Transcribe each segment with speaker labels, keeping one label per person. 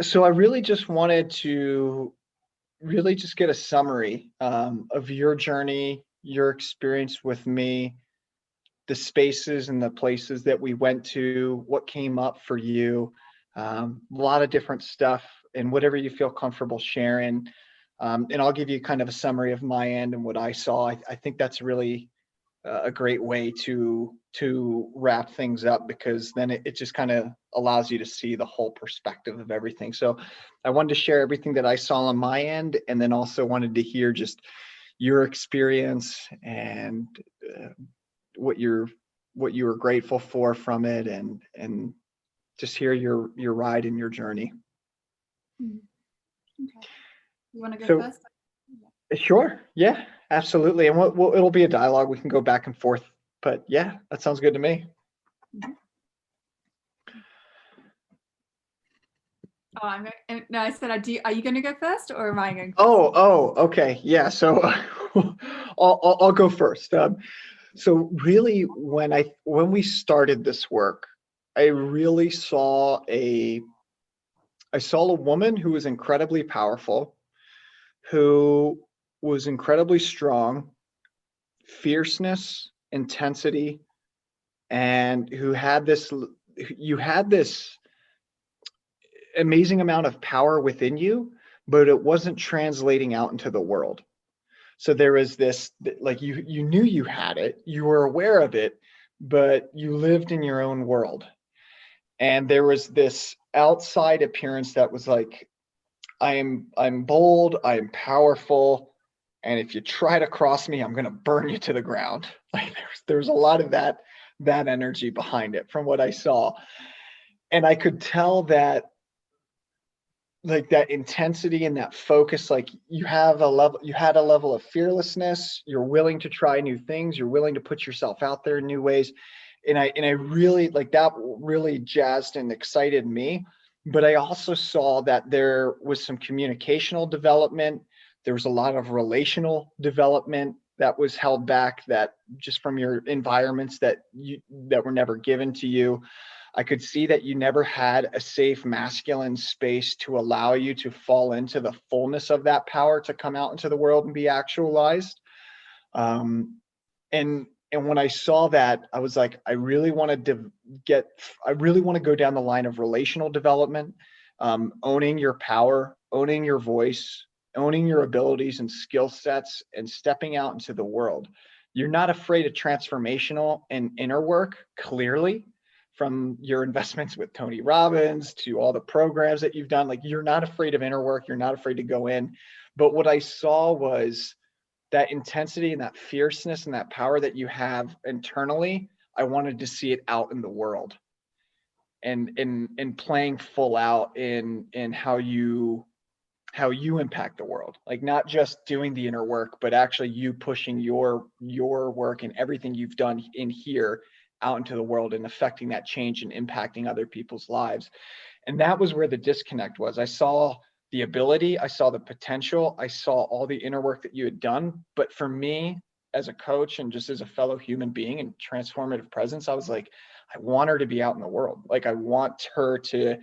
Speaker 1: So I really just wanted to really just get a summary of your journey, your experience with me, the spaces and the places that we went to, what came up for you, a lot of different stuff, and whatever you feel comfortable sharing. And I'll give you kind of a summary of my end and what I saw. I think that's really a great way to wrap things up, because then it just kind of allows you to see the whole perspective of everything. So I wanted to share everything that I saw on my end, and then also wanted to hear just your experience and uh, what you're what you were grateful for from it, and just hear your ride and your journey.
Speaker 2: Mhm. Okay. You want to go
Speaker 1: So
Speaker 2: first?
Speaker 1: sure, yeah, absolutely. And it'll be a dialogue. We can go back and forth, but yeah, that sounds good to me.
Speaker 2: Mhm. Oh, no, I said, are you going to go first or am I going first?
Speaker 1: Okay, yeah. So I'll go first. So really, when we started this work, I really saw a woman who was incredibly powerful, who was incredibly strong, fierceness, intensity, and who had this. You had this amazing amount of power within you, but it wasn't translating out into the world. So there was this, like, you knew you had it, you were aware of it, but you lived in your own world. And there was this outside appearance that was like, I'm bold, I'm powerful, and if you try to cross me, I'm going to burn you to the ground. Like there's a lot of that energy behind it from what I saw. And I could tell that, like, that intensity and that focus, like, you had a level of fearlessness, you're willing to try new things, you're willing to put yourself out there in new ways. And I really like that, really jazzed and excited me. But I also saw that there was some communicational development, there was a lot of relational development that was held back, that just from your environments that were never given to you. I could see that you never had a safe masculine space to allow you to fall into the fullness of that power to come out into the world and be actualized. Um, and when I saw that, I was like, I really want to go down the line of relational development, owning your power, owning your voice, owning your abilities and skill sets, and stepping out into the world. You're not afraid of transformational and inner work, clearly, from your investments with Tony Robbins to all the programs that you've done. Like, you're not afraid of inner work, you're not afraid to go in. But what I saw was that intensity and that fierceness and that power that you have internally. I wanted to see it out in the world, and playing full out in how you impact the world. Like, not just doing the inner work, but actually you pushing your work and everything you've done in here out into the world, and affecting that change and impacting other people's lives. And that was where the disconnect was. I saw the ability, I saw the potential, I saw all the inner work that you had done. But for me, as a coach and just as a fellow human being and transformative presence, I was like, I want her to be out in the world. Like, I want her to,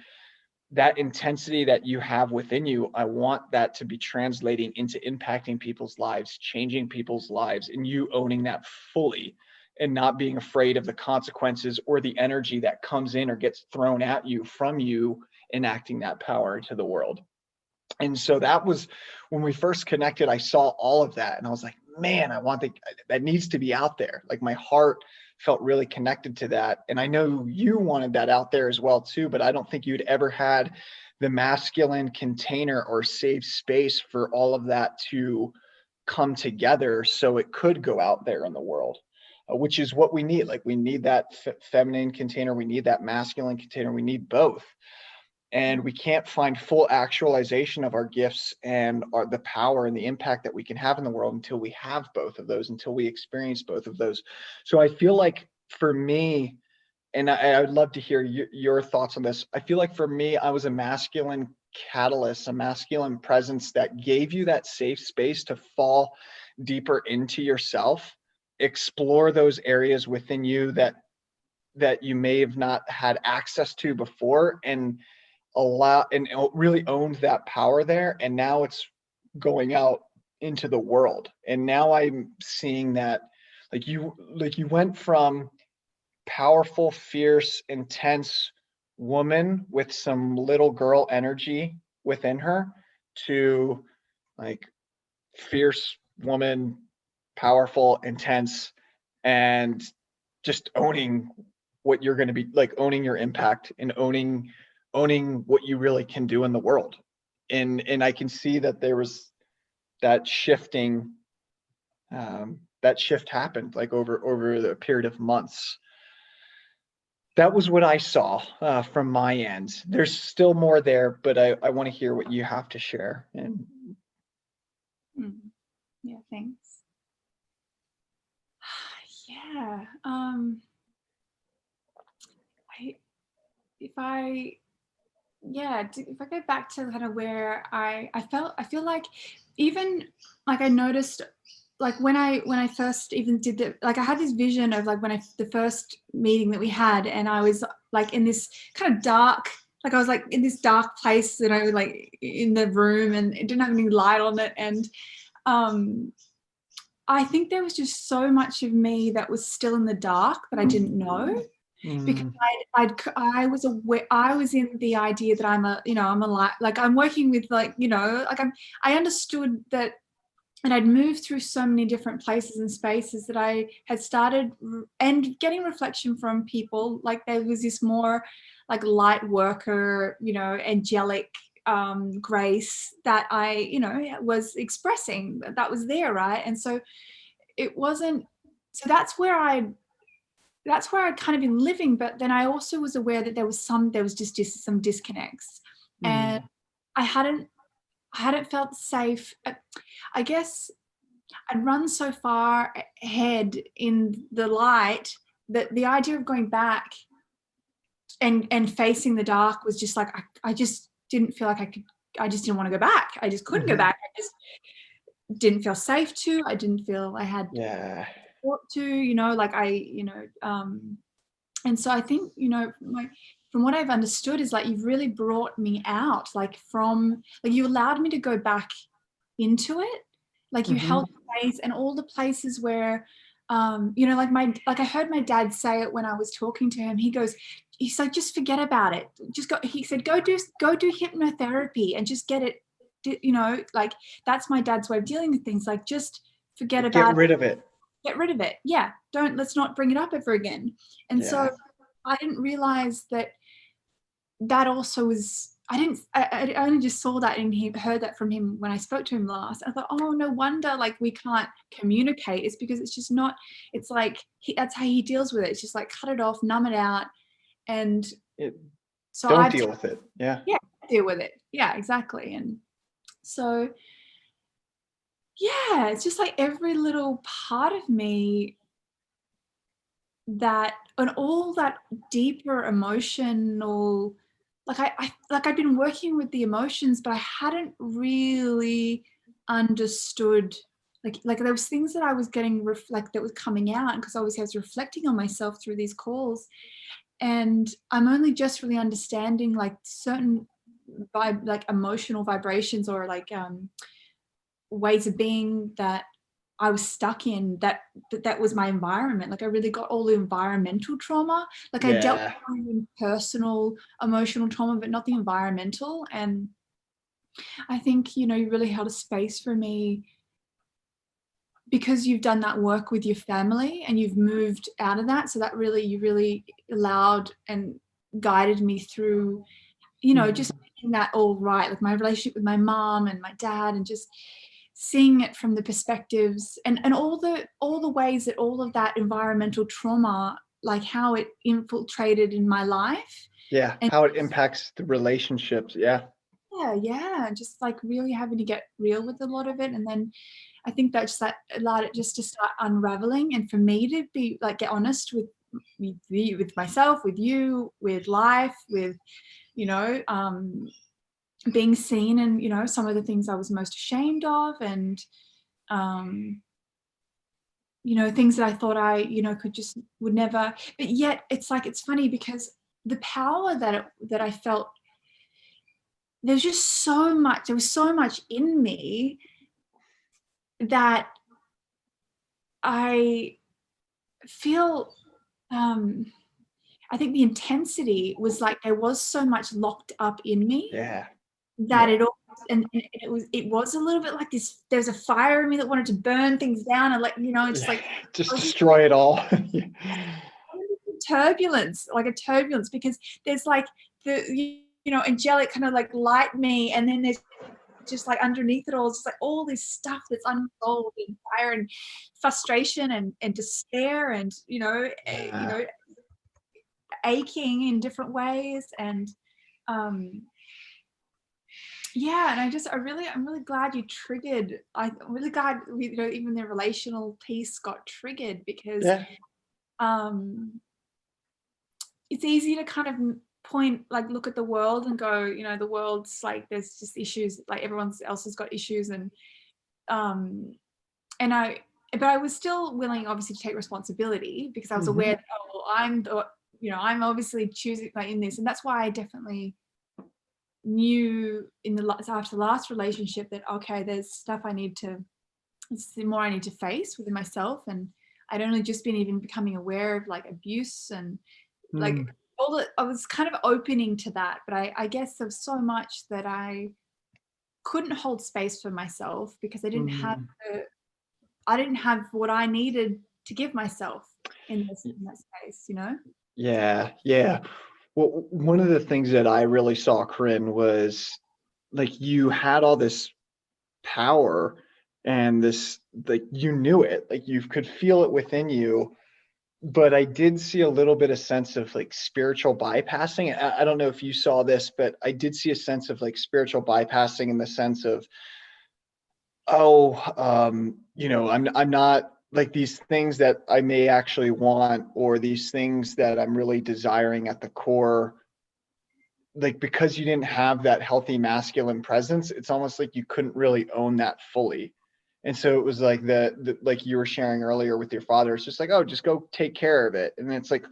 Speaker 1: that intensity that you have within you, I want that to be translating into impacting people's lives, changing people's lives, and you owning that fully, and not being afraid of the consequences or the energy that comes in or gets thrown at you from you enacting that power into the world. And so that was when we first connected. I saw all of that and I was like, man, that needs to be out there. Like, my heart felt really connected to that. And I know you wanted that out there as well too, but I don't think you'd ever had the masculine container or safe space for all of that to come together so it could go out there in the world. Which is what we need. Like, we need that feminine container, we need that masculine container, we need both. And we can't find full actualization of our gifts and the power and the impact that we can have in the world until we have both of those, until we experience both of those. So I feel like for me, and I would love to hear your thoughts on this. I feel like for me, I was a masculine catalyst, a masculine presence that gave you that safe space to fall deeper into yourself, explore those areas within you that you may have not had access to before, and really owned that power there. And now it's going out into the world. And now I'm seeing that like you went from powerful, fierce, intense woman with some little girl energy within her to like fierce woman, powerful, intense, and just owning what you're going to be like, owning your impact and owning what you really can do in the world. And I can see that there was that shifting, that shift happened like over the period of months. That was what I saw from my end. There's still more there, but I want to hear what you have to share. And
Speaker 2: Yeah, thanks. Yeah. If I go back to kind of where I feel like, even like I noticed, like when I first even did I had this vision of like the first meeting that we had, and I was like in this kind of dark, like I was like in this dark place, like in the room, and it didn't have any light on it. And I think there was just so much of me that was still in the dark that I didn't know, because I was aware, I was in the idea that I'm I'm working with I understood that, and I'd moved through so many different places and spaces that I had started and getting reflection from people. Like there was this more like light worker, angelic grace that I, was expressing, that was there, right? And so it wasn't, so that's where I'd kind of been living. But then I also was aware that there was just some disconnects, and I hadn't felt safe. I guess I'd run so far ahead in the light that the idea of going back and facing the dark was just like, I just didn't feel like I just didn't want to go back. I just couldn't go back. I just didn't feel safe to. I didn't feel I had support to, and so I think, from what I've understood is like, you've really brought me out, like you allowed me to go back into it. Like you held space, and all the places where, like I heard my dad say it when I was talking to him. He's like, just forget about it. He said, go do hypnotherapy and just get it, like that's my dad's way of dealing with things. Like, just forget about it.
Speaker 1: Get rid of it.
Speaker 2: Get rid of it. Yeah. Let's not bring it up ever again. And so I didn't realize that also was, I only just saw that and heard that from him when I spoke to him last. I thought, oh, no wonder like we can't communicate. It's because it's just not, it's like that's how he deals with it. It's just like cut it off, numb it out. And so
Speaker 1: don't deal with it. Yeah,
Speaker 2: deal with it. Yeah, exactly. And so yeah, it's just like every little part of me that, and all that deeper emotional, like I'd been working with the emotions, but I hadn't really understood, like there was things that I was getting that was coming out, because obviously I was reflecting on myself through these calls, and I'm only just really understanding like certain like emotional vibrations, or like ways of being that I was stuck in, that was my environment. Like I really got all the environmental trauma. Like I dealt with personal emotional trauma, but not the environmental. And I think, you really held a space for me, because you've done that work with your family and you've moved out of that. So that you really allowed and guided me through, just making that all right. Like my relationship with my mom and my dad, and just seeing it from the perspectives and all the ways that all of that environmental trauma, like how it infiltrated in my life.
Speaker 1: Yeah, and how it impacts the relationships. Yeah,
Speaker 2: just like really having to get real with a lot of it. And then I think that allowed it just to start unraveling, and for me to be like, get honest with myself, with you, with life, with being seen, and some of the things I was most ashamed of, and things that I thought I would never. But yet it's like, it's funny because the power that I felt there's just so much, there was so much in me that I feel, I think the intensity was like there was so much locked up in me
Speaker 1: Yeah.
Speaker 2: that
Speaker 1: Yeah.
Speaker 2: it all, and it was a little bit like this, there's a fire in me that wanted to burn things down, and like, just
Speaker 1: Yeah.
Speaker 2: like I
Speaker 1: Just
Speaker 2: was just
Speaker 1: destroy it all.
Speaker 2: turbulence, like a turbulence, because there's like the, angelic kind of like light me, and then there's just like underneath it all, it's just like all this stuff that's unresolved, and fire and frustration and despair, and
Speaker 1: Yeah.
Speaker 2: aching in different ways, and um yeah, and I'm really glad you triggered, I'm really glad even the relational piece got triggered, because
Speaker 1: Yeah.
Speaker 2: um it's easy to kind of point, like look at the world and go, the world's like, there's just issues, like everyone else has got issues, um and but I was still willing, obviously, to take responsibility, because I was aware
Speaker 1: Hmm.
Speaker 2: that, I'm obviously choosing, like, in this, and that's why I definitely knew after the last relationship that, okay, there's stuff I need to, it's the more I need to face within myself, and I'd only just been even becoming aware of like abuse, and like
Speaker 1: Mm.
Speaker 2: all the, I was kind of opening to that, but I guess there's so much that I couldn't hold space for myself, because
Speaker 1: Mm.
Speaker 2: I didn't have what I needed to give myself in that space,
Speaker 1: Yeah. Yeah. Well, one of the things that I really saw, Corinne, was like you had all this power and this, like you knew it, like you could feel it within you. But I did see a little bit of sense of like spiritual bypassing. I don't know if you saw this, but I did see a sense of like spiritual bypassing in the sense of, oh, I'm not like these things that I may actually want, or these things that I'm really desiring at the core, like because you didn't have that healthy masculine presence, it's almost like you couldn't really own that fully. And so it was like the like you were sharing earlier with your father, it's just like, oh, just go take care of it. And it's like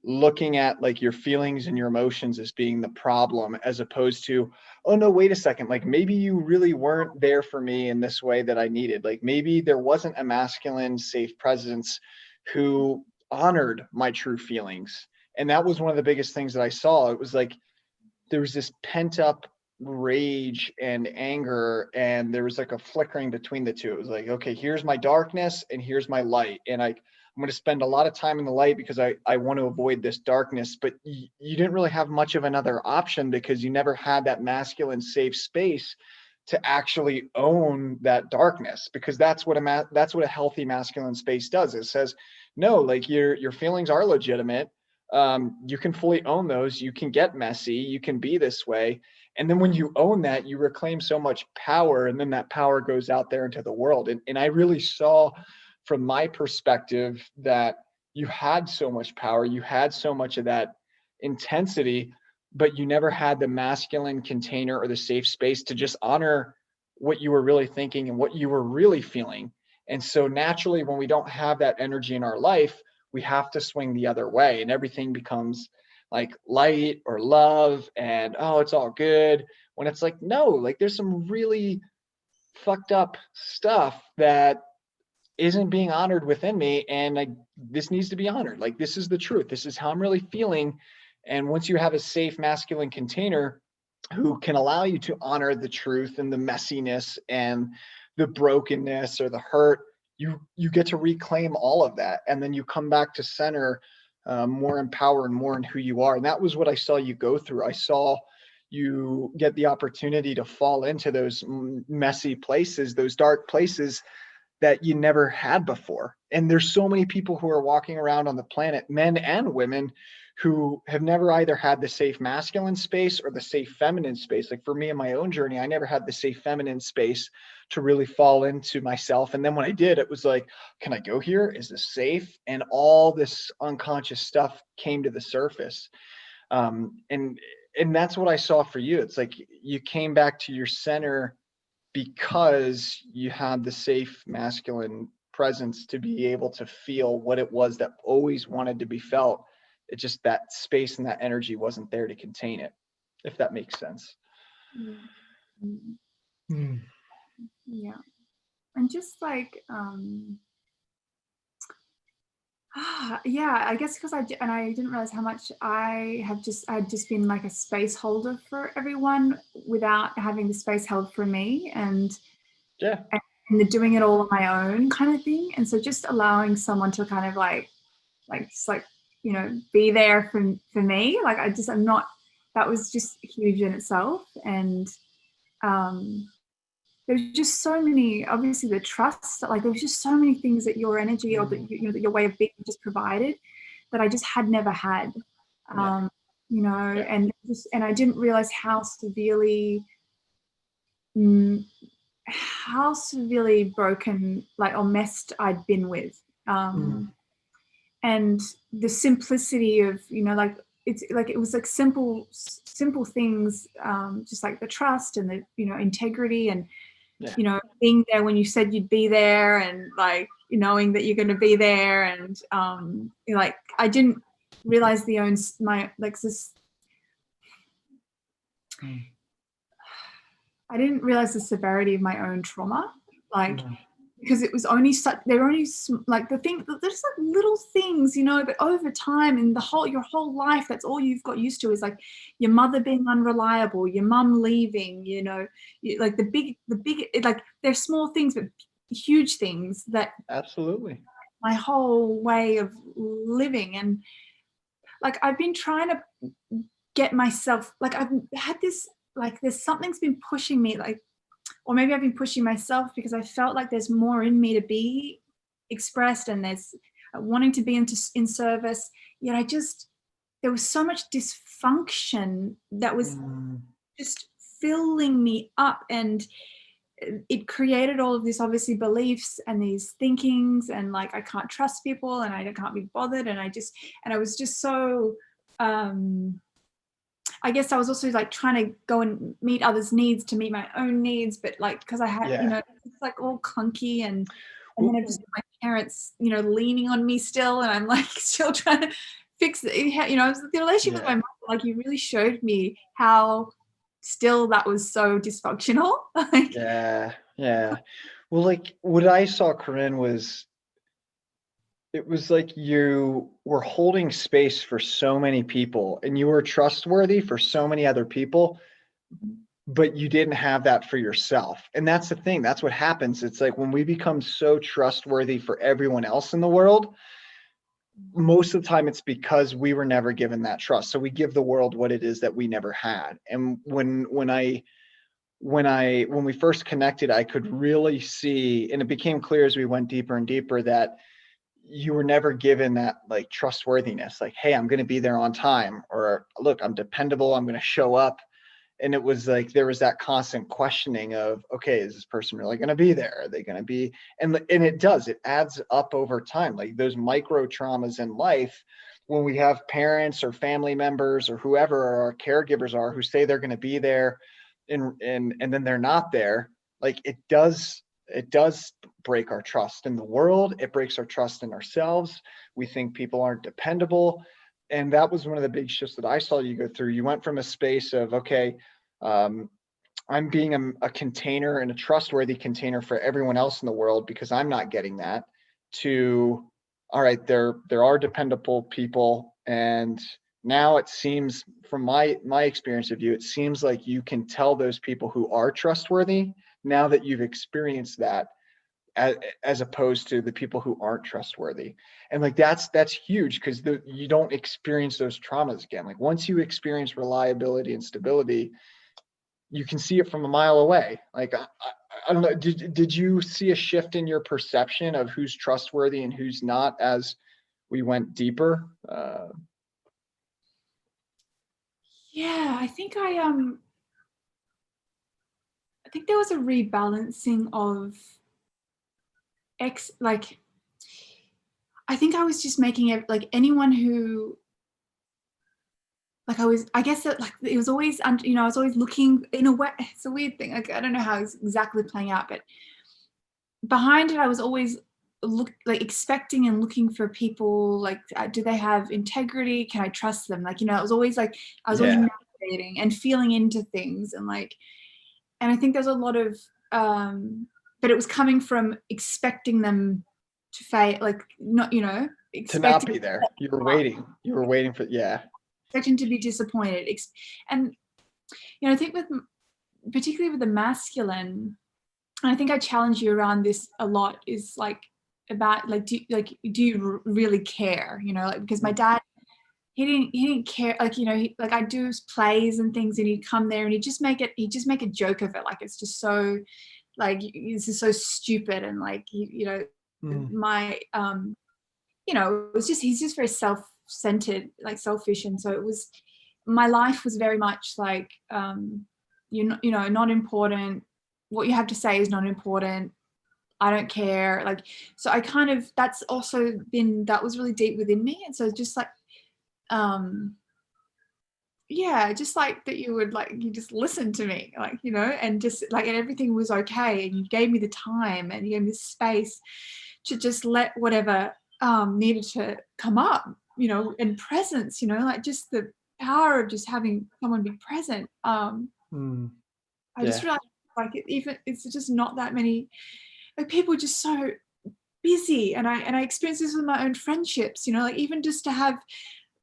Speaker 1: looking at like your feelings and your emotions as being the problem, as opposed to, oh no, wait a second, like maybe you really weren't there for me in this way that I needed. Like maybe there wasn't a masculine, safe presence who honored my true feelings. And that was one of the biggest things that I saw. It was like there was this pent up rage and anger, and there was like a flickering between the two. It was like, okay, here's my darkness and here's my light, and I'm going to spend a lot of time in the light because I want to avoid this darkness. But you didn't really have much of another option, because you never had that masculine safe space to actually own that darkness, because that's what a healthy masculine space does. It says, no, like your feelings are legitimate. You can fully own those. You can get messy. You can be this way. And then when you own that, you reclaim so much power. And then that power goes out there into the world. And I really saw from my perspective that you had so much power. You had so much of that intensity, but you never had the masculine container or the safe space to just honor what you were really thinking and what you were really feeling. And so naturally, when we don't have that energy in our life, we have to swing the other way, and everything becomes like light or love, and oh, it's all good, when it's like, no, like there's some really fucked up stuff that isn't being honored within me, and like this needs to be honored. Like this is the truth, this is how I'm really feeling. And once you have a safe masculine container who can allow you to honor the truth and the messiness and the brokenness or the hurt, you get to reclaim all of that, and then you come back to center, more empowered and more in who you are. And that was what I saw you go through. I saw you get the opportunity to fall into those messy places, those dark places that you never had before. And there's so many people who are walking around on the planet, men and women, who have never either had the safe masculine space or the safe feminine space. Like for me in my own journey, I never had the safe feminine space to really fall into myself. And then when I did, it was like, can I go here? Is this safe? And all this unconscious stuff came to the surface. And that's what I saw for you. It's like you came back to your center because you had the safe masculine presence to be able to feel what it was that always wanted to be felt. It just, that space and that energy wasn't there to contain it, if that makes sense.
Speaker 2: Mm. Mm.
Speaker 1: Mm.
Speaker 2: Yeah. And just like, yeah, I guess because and I didn't realize how much I had just been like a space holder for everyone without having the space held for me,
Speaker 1: Yeah.
Speaker 2: and doing it all on my own kind of thing. And so just allowing someone to kind of just like, be there for me. Like I'm not, that was just huge in itself. And um there's just so many, obviously the trust, like there was just so many things that your energy or that that your way of being just provided that I just had never had.
Speaker 1: Yeah.
Speaker 2: um
Speaker 1: Yeah.
Speaker 2: and I didn't realize mm, how severely broken, like, or messed I'd been with.
Speaker 1: Mm.
Speaker 2: And the simplicity of, like, it's like, it was like simple things, just like the trust and the, integrity, and
Speaker 1: Yeah.
Speaker 2: being there when you said you'd be there, and like knowing that you're going to be there. And like, I didn't realize my, like, this,
Speaker 1: Mm.
Speaker 2: I didn't realize the severity of my own trauma, like,
Speaker 1: Mm.
Speaker 2: because it was only such, they're only like the thing, there's like little things, but over time, and your whole life, that's all you've got used to is like your mother being unreliable, your mum leaving, like like they're small things, but huge things that
Speaker 1: Absolutely.
Speaker 2: my whole way of living. And like, I've been trying to get myself, like, I've had this, like, there's something's been pushing me, like, or maybe I've been pushing myself, because I felt like there's more in me to be expressed, and there's wanting to be in service. Yet there was so much dysfunction that was
Speaker 1: Mm.
Speaker 2: just filling me up, and it created all of this, obviously, beliefs and these thinkings, and like, I can't trust people, and I can't be bothered, and I was just so, I guess I was also like trying to go and meet others' needs to meet my own needs, but like, because I had,
Speaker 1: Yeah.
Speaker 2: it's like all clunky, and then I've
Speaker 1: Ooh.
Speaker 2: just got my parents, leaning on me still, and I'm like still trying to fix it. The relationship with
Speaker 1: Yeah.
Speaker 2: my mom, like, you really showed me how still that was so dysfunctional. Like,
Speaker 1: Yeah. Yeah. Well, like what I saw, Corinne, was it was like you were holding space for so many people and you were trustworthy for so many other people, but you didn't have that for yourself. And that's the thing. That's what happens. It's like when we become so trustworthy for everyone else in the world, most of the time it's because we were never given that trust. So we give the world what it is that we never had. And when we first connected, I could really see, and it became clear as we went deeper and deeper, that you were never given that like trustworthiness, like, hey, I'm going to be there on time, or look, I'm dependable, I'm going to show up. And it was like there was that constant questioning of, okay, is this person really going to be there, are they going to be, and it adds up over time, like those micro traumas in life. When we have parents or family members or whoever our caregivers are who say they're going to be there, and then they're not there, like it does break our trust in the world, it breaks our trust in ourselves. We think people aren't dependable. And that was one of the big shifts that I saw you go through. You went from a space of, okay, um, I'm being a container and a trustworthy container for everyone else in the world because I'm not getting that, to, all right, there are dependable people. And now it seems, from my experience of you, it seems like you can tell those people who are trustworthy now that you've experienced that, as opposed to the people who aren't trustworthy. And like that's huge, because you don't experience those traumas again. Like once you experience reliability and stability, you can see it from a mile away. Like I don't know, did you see a shift in your perception of who's trustworthy and who's not as we went deeper?
Speaker 2: yeah, I think there was a rebalancing of like, I think I was just making it like anyone who, like, I guess that, like, it was always, I was always looking in a way. It's a weird thing. Like, I don't know how it's exactly playing out, but behind it, I was always expecting and looking for people, like, do they have integrity? Can I trust them? Like, it was always like, I was always
Speaker 1: Yeah.
Speaker 2: appreciating and feeling into things, and like, and I think there's a lot of but it was coming from expecting them to fail, like, not, you know,
Speaker 1: To not
Speaker 2: expecting
Speaker 1: be there. You were waiting for, yeah.
Speaker 2: expecting to be disappointed. And you know, I think with particularly with the masculine, and I think I challenge you around this a lot, is like about like, do you really care, you know, like, because my dad, he didn't care, like, you know, like I'd do plays and things, and he'd come there and he'd just make a joke of it, like it's just so, like, this is so stupid, and like, you know, my you know, it was just, he's just very self-centered, like selfish, and so it was, my life was very much like, you know, not important, what you have to say is not important, I don't care, like, so I kind of, that's also been, that was really deep within me, and so just like, yeah, just like that you would, like, you just listen to me, like, you know, and just like, and everything was okay, and you gave me the time and you gave me the space to just let whatever needed to come up, you know, and presence, you know, like just the power of just having someone be present. I just
Speaker 1: Yeah.
Speaker 2: realized, like, even it's just not that many, like, people are just so busy, and I experience this with my own friendships, you know, like even just to have,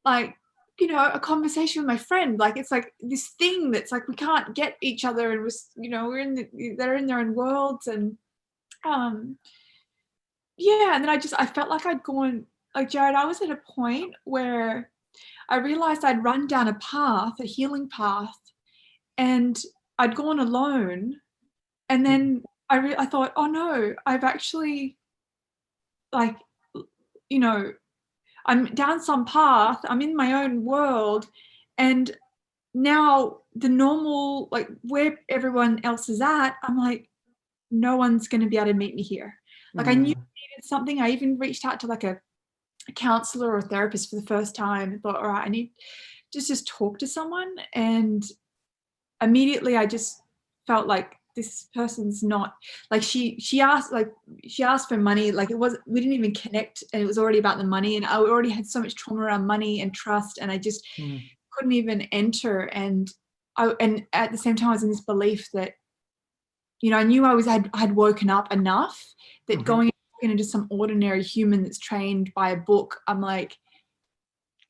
Speaker 2: like, you know, a conversation with my friend, like it's like this thing that's like we can't get each other, and we're, you know, they're in their own worlds, and yeah, and then I felt like I'd gone, like, Jared, I was at a point where I realized I'd run down a path, a healing path, and I'd gone alone, and then I thought, oh no, I've actually, like, you know, I'm down some path, I'm in my own world, and now the normal, like where everyone else is at, I'm like, no one's going to be able to meet me here. Like I knew I needed something. I even reached out to like a counselor or a therapist for the first time and thought, all right, I need just talk to someone. And immediately I just felt like this person's not, like, she asked for money, like we didn't even connect, and it was already about the money, and I already had so much trauma around money and trust, and I just couldn't even enter. And at the same time I was in this belief that, you know, I knew I'd woken up enough that going into some ordinary human that's trained by a book, I'm like,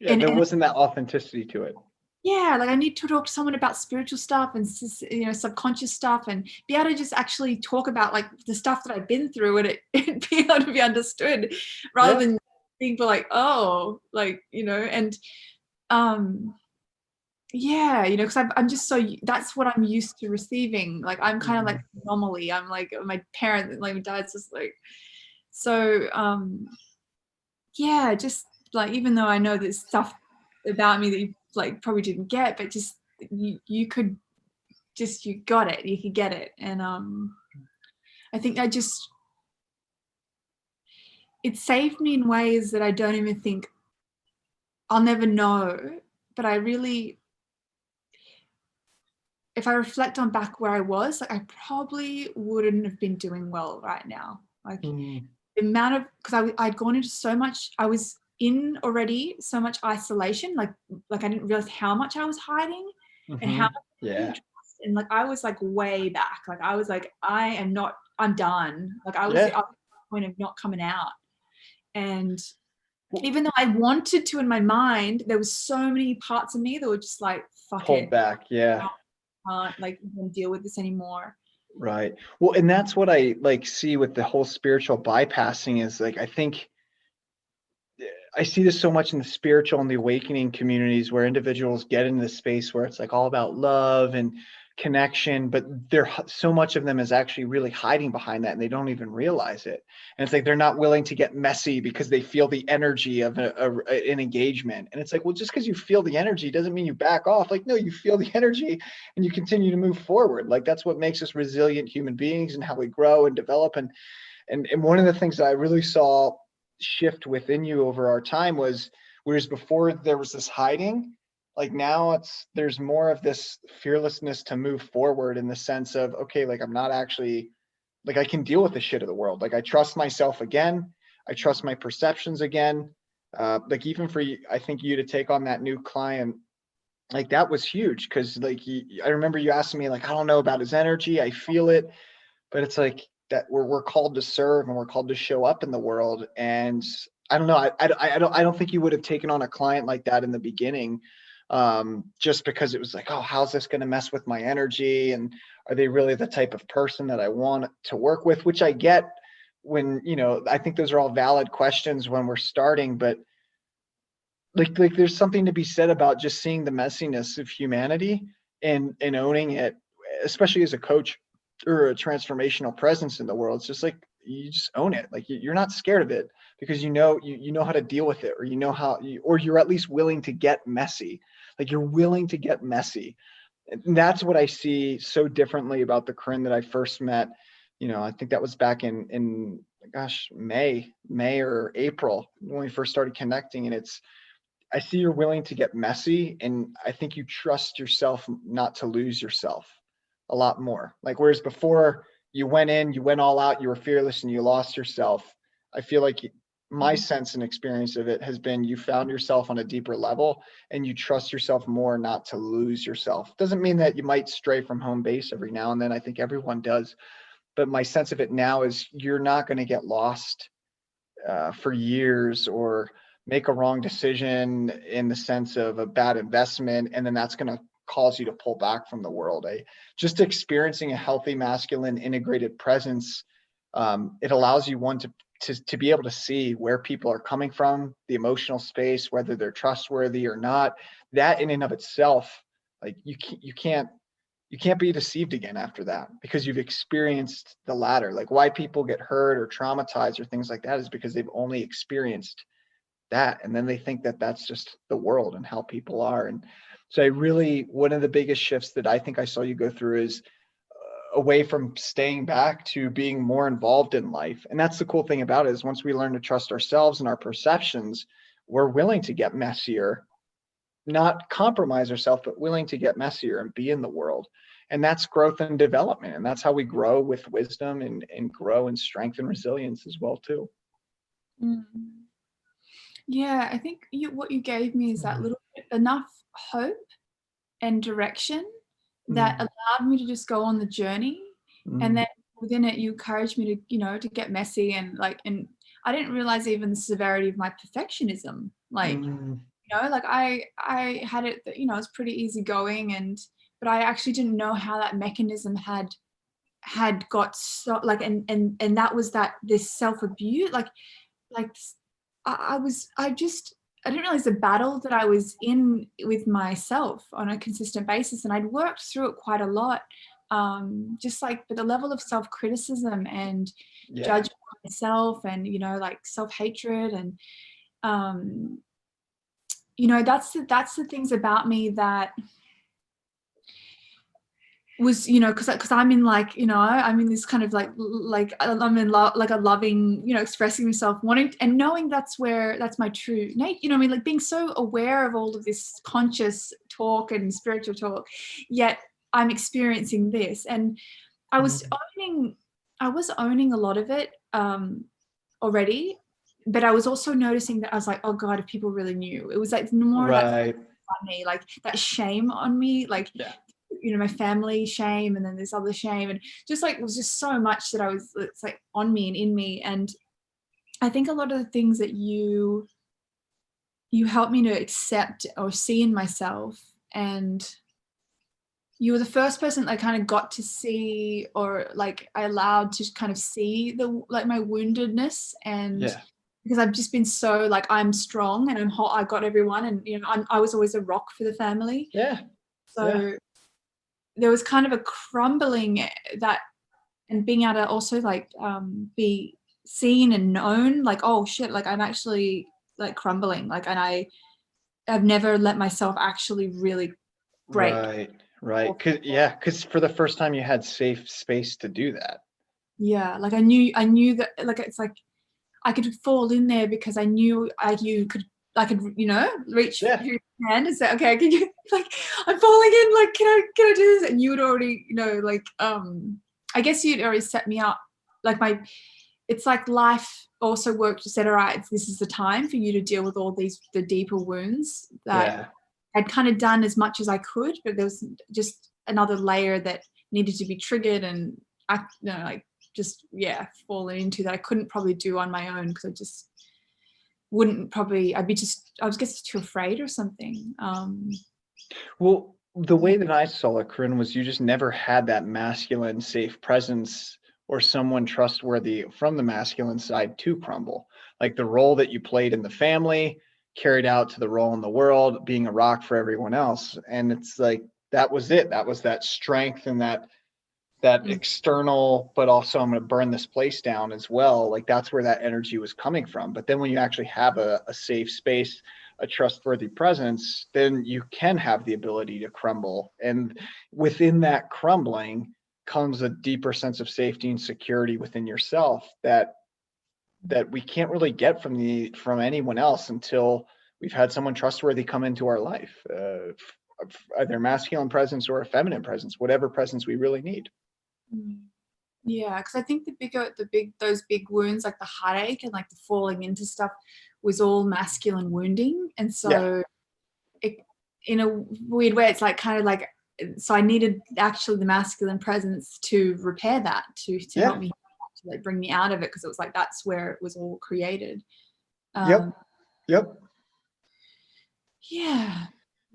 Speaker 1: yeah, there wasn't that authenticity to it.
Speaker 2: Yeah, like I need to talk to someone about spiritual stuff and, you know, subconscious stuff, and be able to just actually talk about like the stuff that I've been through, and it be able to be understood, rather than people like, oh, like, you know, and yeah, you know, because I'm just so, that's what I'm used to receiving. Like I'm kind of like an anomaly. I'm like my parent, like my dad's just like, so yeah, just like, even though I know there's stuff about me that you like probably didn't get, but just you could just, you got it, you could get it. And I think it saved me in ways that I don't even think I'll never know. But I really, if I reflect on back where I was, like I probably wouldn't have been doing well right now. Like the amount of, because I'd gone into so much, I was in already so much isolation, like I didn't realize how much I was hiding and how much I didn't trust. And like I was like way back, like I was like, I'm done. Like I was at the point of not coming out. And even though I wanted to in my mind, there was so many parts of me that were just like, fuck it.
Speaker 1: Hold back, yeah.
Speaker 2: I can't like even deal with this anymore.
Speaker 1: Right. Well, and that's what I like see with the whole spiritual bypassing is like, I think I see this so much in the spiritual and the awakening communities where individuals get into the space where it's like all about love and connection, but so much of them is actually really hiding behind that and they don't even realize it. And it's like they're not willing to get messy because they feel the energy of an engagement. And it's like, well, just because you feel the energy doesn't mean you back off. Like, no, you feel the energy and you continue to move forward. Like that's what makes us resilient human beings and how we grow and develop. And one of the things that I really saw shift within you over our time was, whereas before there was this hiding, like now there's more of this fearlessness to move forward in the sense of, okay, like I'm not actually, like I can deal with the shit of the world. Like I trust myself again. I trust my perceptions again. Like even for you, I think you to take on that new client, like that was huge. Cause like, I remember you asking me like, I don't know about his energy. I feel it, but it's like that we're called to serve and we're called to show up in the world. And I don't know. I don't think you would have taken on a client like that in the beginning, just because it was like, oh, how's this going to mess with my energy? And are they really the type of person that I want to work with? Which I get when, I think those are all valid questions when we're starting, but like there's something to be said about just seeing the messiness of humanity and owning it, especially as a coach or a transformational presence in the world. It's just like you just own it. Like you're not scared of it because you know how to deal with it, or you know how or you're at least willing to get messy. Like you're willing to get messy. And that's what I see so differently about the Corinne that I first met. I think that was back in gosh, May or April when we first started connecting. And I see you're willing to get messy, and I think you trust yourself not to lose yourself a lot more. Like, whereas before you went in, you went all out, you were fearless and you lost yourself. I feel like my sense and experience of it has been you found yourself on a deeper level and you trust yourself more not to lose yourself. Doesn't mean that you might stray from home base every now and then. I think everyone does. But my sense of it now is you're not going to get lost for years, or make a wrong decision in the sense of a bad investment, and then that's going to cause you to pull back from the world. Just experiencing a healthy masculine integrated presence, it allows you to be able to see where people are coming from, the emotional space, whether they're trustworthy or not. That in and of itself, like you can't be deceived again after that, because you've experienced the latter. Like why people get hurt or traumatized or things like that is because they've only experienced that. And then they think that that's just the world and how people are. And so one of the biggest shifts that I think I saw you go through is away from staying back to being more involved in life. And that's the cool thing about it, is once we learn to trust ourselves and our perceptions, we're willing to get messier, not compromise ourselves, but willing to get messier and be in the world. And that's growth and development. And that's how we grow with wisdom and grow in strength and resilience as well too.
Speaker 2: Mm. Yeah, I think what you gave me is that little bit, enough hope and direction that allowed me to just go on the journey. And then within it, you encouraged me to, to get messy and I didn't realize even the severity of my perfectionism. Like, like I had it that, it's pretty easygoing, but I actually didn't know how that mechanism had got so like, and that was this self-abuse, like I didn't realize the battle that I was in with myself on a consistent basis. And I'd worked through it quite a lot. But the level of self-criticism and judgment of myself and, like self-hatred and, that's the things about me that was, because I'm in I'm in this kind of like I'm in like a loving, expressing myself, wanting and knowing that's my true nature, like being so aware of all of this conscious talk and spiritual talk, yet I'm experiencing this. And I was owning a lot of it already, but I was also noticing that I was like, oh God, if people really knew. It was like more that on me, like that shame on me, like my family shame, and then this other shame, and just like it was just so much that it's like on me and in me. And I think a lot of the things that you helped me to accept or see in myself, and you were the first person I kind of got to see, or like I allowed to kind of see my woundedness. And because I've just been so like, I'm strong and I'm hot, I got everyone, and I was always a rock for the family. There was kind of a crumbling that, and being able to also like be seen and known, like, oh shit, like I'm actually like crumbling, like, and I've never let myself actually really break.
Speaker 1: Right. Cause for the first time you had safe space to do that.
Speaker 2: Yeah. Like I knew that, like, it's like I could fall in there because I knew I could, reach your hand and say, okay, can you, like, I'm falling in, like, can I do this? And you would already, I guess you'd already set me up. Like it's like life also worked to say, all right, this is the time for you to deal with all the deeper wounds that I'd kind of done as much as I could, but there was just another layer that needed to be triggered and like just fallen into that I couldn't probably do on my own, because I just wouldn't probably, I was just too afraid or something.
Speaker 1: Well, the way that I saw it, Corinne, was you just never had that masculine, safe presence or someone trustworthy from the masculine side to crumble. Like the role that you played in the family carried out to the role in the world, being a rock for everyone else. And it's like that was it. That was that strength and that external, but also I'm going to burn this place down as well. Like that's where that energy was coming from. But then when you actually have a safe space, a trustworthy presence, then you can have the ability to crumble. And within that crumbling comes a deeper sense of safety and security within yourself that we can't really get from anyone else until we've had someone trustworthy come into our life, either masculine presence or a feminine presence, whatever presence we really need.
Speaker 2: Yeah, because I think those big wounds, like the heartache and like the falling into stuff, was all masculine wounding, and so it, in a weird way, it's like kind of like, so I needed actually the masculine presence to repair that, to help me, to like bring me out of it, because it was like that's where it was all created.
Speaker 1: Yep.
Speaker 2: Yeah.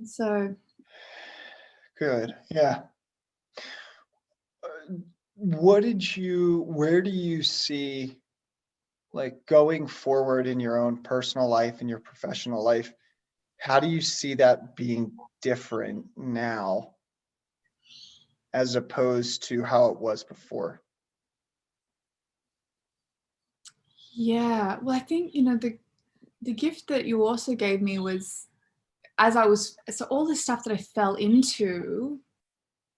Speaker 2: So
Speaker 1: Good. Yeah. Where do you see, like, going forward in your own personal life and your professional life, how do you see that being different now as opposed to how it was before?
Speaker 2: yeah, well, I think, the gift that you also gave me was, so all the stuff that I fell into,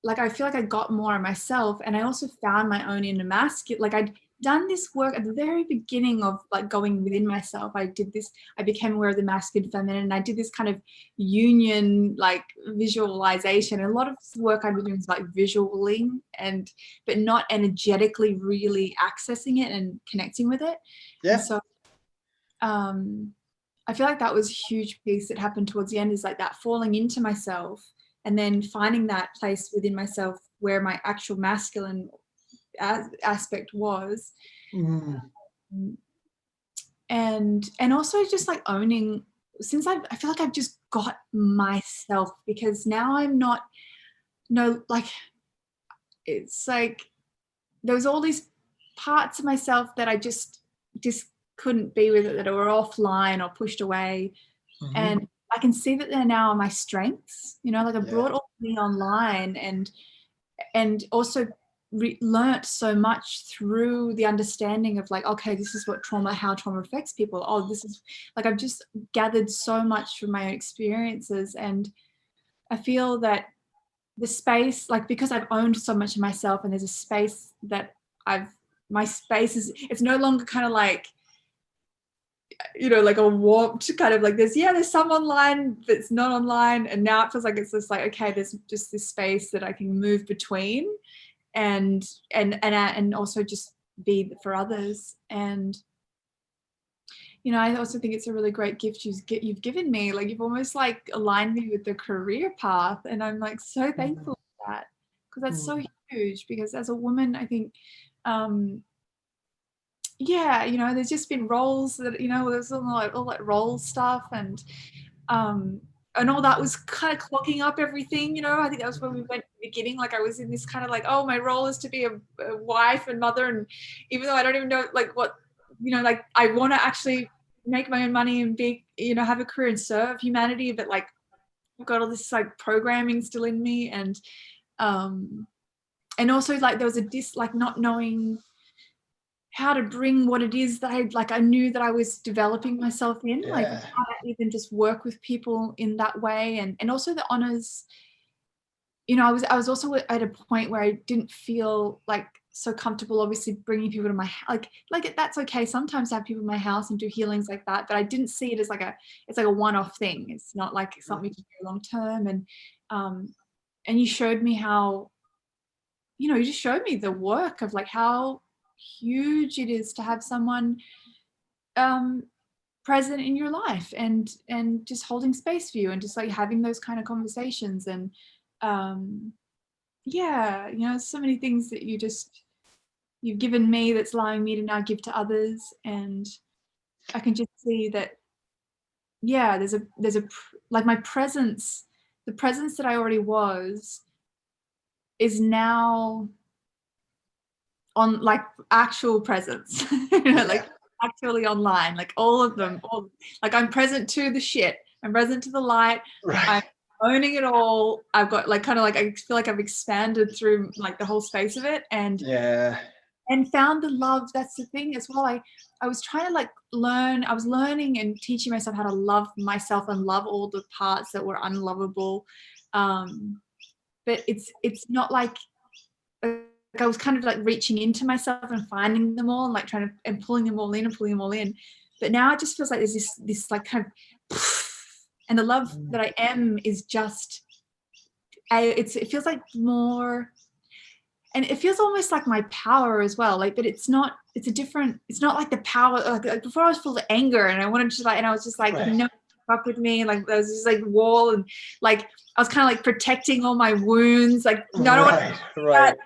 Speaker 2: like I feel like I got more of myself, and I also found my own inner masculine. Like I'd done this work at the very beginning of like going within myself. I became aware of the masculine, feminine, and I did this kind of union, like visualization. And a lot of work I've been doing is like visualing, but not energetically really accessing it and connecting with it.
Speaker 1: Yeah.
Speaker 2: And so I feel like that was a huge piece that happened towards the end, is like that falling into myself and then finding that place within myself where my actual masculine aspect was. And also just like owning, since I feel like I've just got myself, because now I'm not, like, it's like there was all these parts of myself that I just couldn't be with it, that were offline or pushed away. And I can see that they're now my strengths, like I brought all of me online, and also learnt so much through the understanding of like, okay, this is how trauma affects people. Oh, this is like, I've just gathered so much from my own experiences. And I feel that the space, like, because I've owned so much of myself, and there's a space that my space is, it's no longer kind of like, like a warped kind of like, there's some online that's not online, and now it feels like it's just like, okay, there's just this space that I can move between, and also just be for others. And I also think it's a really great gift you've given me. Like, you've almost like aligned me with the career path, and I'm like so thankful for that, because that's so huge. Because as a woman, I think there's just been roles that, there's all that role stuff, and all that was kind of clogging up everything. I think that was when we went to the beginning. Like, I was in this kind of like, oh, my role is to be a wife and mother, and even though I don't even know like what, like, I want to actually make my own money and be, have a career and serve humanity, but like I've got all this like programming still in me, and also like there was like not knowing how to bring what it is that I knew that I was developing myself in, like how to even just work with people in that way, and also the honors. I was also at a point where I didn't feel like so comfortable, obviously, bringing people to my like that's okay sometimes to have people in my house and do healings like that, but I didn't see it as it's like a one-off thing. It's not like something to do long term. And you showed me how, you just showed me the work of like how huge it is to have someone present in your life, and just holding space for you, and just like having those kind of conversations. And yeah, you know, so many things that you've given me that's allowing me to now give to others. And I can just see that, yeah, like my presence, the presence that I already was, is now on, like, actual presence, you know,
Speaker 1: Yeah.
Speaker 2: like actually online, like all of them, all, like I'm present to the shit, I'm present to the light, I'm
Speaker 1: Right.
Speaker 2: owning it all. I've got like kind of like, I feel like I've expanded through like the whole space of it,
Speaker 1: Yeah.
Speaker 2: and found the love. That's the thing as well. I was trying to like learn, I was learning and teaching myself how to love myself and love all the parts that were unlovable. But it's not like I was kind of like reaching into myself and finding them all, and like trying to, and pulling them all in and pulling them all in. But now it just feels like there's this like kind of, and the love that I am is just, it feels like more, and it feels almost like my power as well. Like, but it's not, it's a different, it's not like the power, like before I was full of anger and I wanted to like, and I was just like,
Speaker 1: Right.
Speaker 2: no, fuck with me. Like there was this like wall, and like I was kind of like protecting all my wounds. Like, no, I don't want to
Speaker 1: Right.
Speaker 2: do that.
Speaker 1: Right.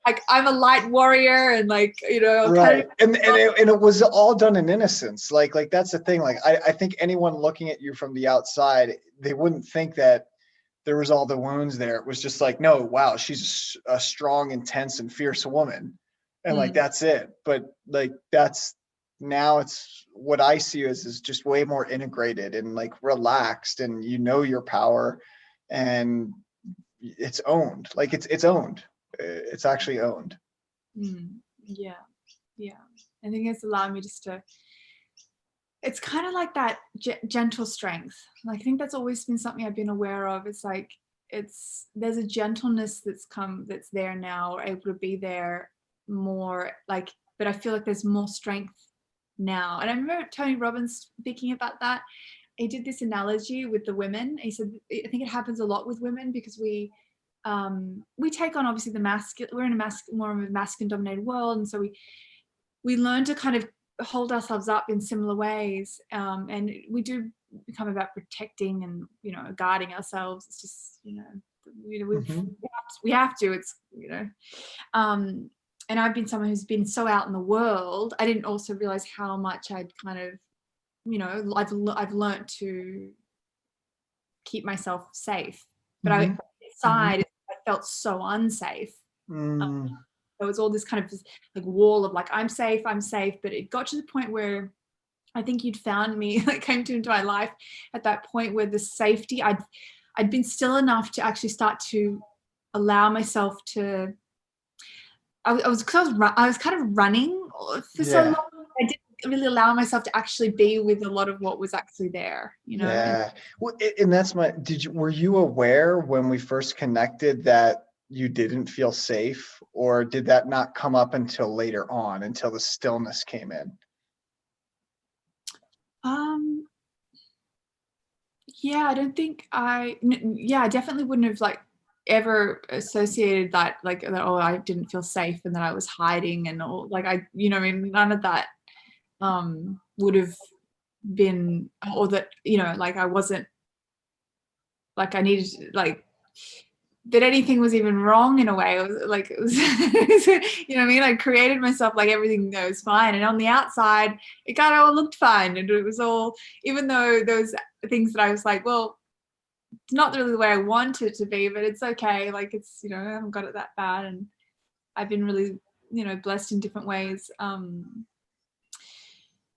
Speaker 2: Like I'm a light warrior, and like, you know, kind of,
Speaker 1: Right. And it was all done in innocence. Like that's the thing. Like I think anyone looking at you from the outside, they wouldn't think that there was all the wounds there. It was just like, no, wow, she's a strong, intense, and fierce woman. And like that's it. But like that's, now it's what I see is just way more integrated and like relaxed, and you know your power, and it's owned. Like it's owned. It's actually owned.
Speaker 2: yeah, yeah. I think it's allowed me just to, it's kind of like that gentle strength. Like I think that's always been something I've been aware of. It's like, there's a gentleness that's there now, or able to be there more, like, but I feel like there's more strength now. And I remember Tony Robbins speaking about that. He did this analogy with the women. He said, I think it happens a lot with women because we take on obviously the masculine, we're in a more of a masculine dominated world, and so we learn to kind of hold ourselves up in similar ways, and we do become about protecting and, you know, guarding ourselves. It's just, you know,
Speaker 1: Mhm.
Speaker 2: we have to, it's, you know, and I've been someone who's been so out in the world, I didn't also realize how much I'd kind of, you know, I've learned to keep myself safe, but
Speaker 1: Mhm. Mhm.
Speaker 2: inside I felt so unsafe.
Speaker 1: Mm.
Speaker 2: There was all this kind of like wall of like, I'm safe, but it got to the point where I think you'd found me, like came into my life at that point where the safety, I'd been still enough to actually start to allow myself to, I was kind of running for so long.
Speaker 1: Yeah.
Speaker 2: I didn't really allow myself to actually be with a lot of what was actually there, you know. And
Speaker 1: Yeah. Well, and that's my, were you aware when we first connected that you didn't feel safe, or did that not come up until later on, until the stillness came in?
Speaker 2: um yeah, I don't think yeah, I definitely wouldn't have like ever associated that, like that, oh, I didn't feel safe and that I was hiding and all, like I, you know, I mean, none of that would have been, or that, you know, like I wasn't, like I needed, like that anything was even wrong in a way. It was like, it was, you know what I mean? I created myself like everything that was fine, and on the outside it kind of all looked fine, and it was all, even though those things that I was like, well, it's not really the way I want it to be, but it's okay. Like it's, you know, I haven't got it that bad, and I've been really, you know, blessed in different ways.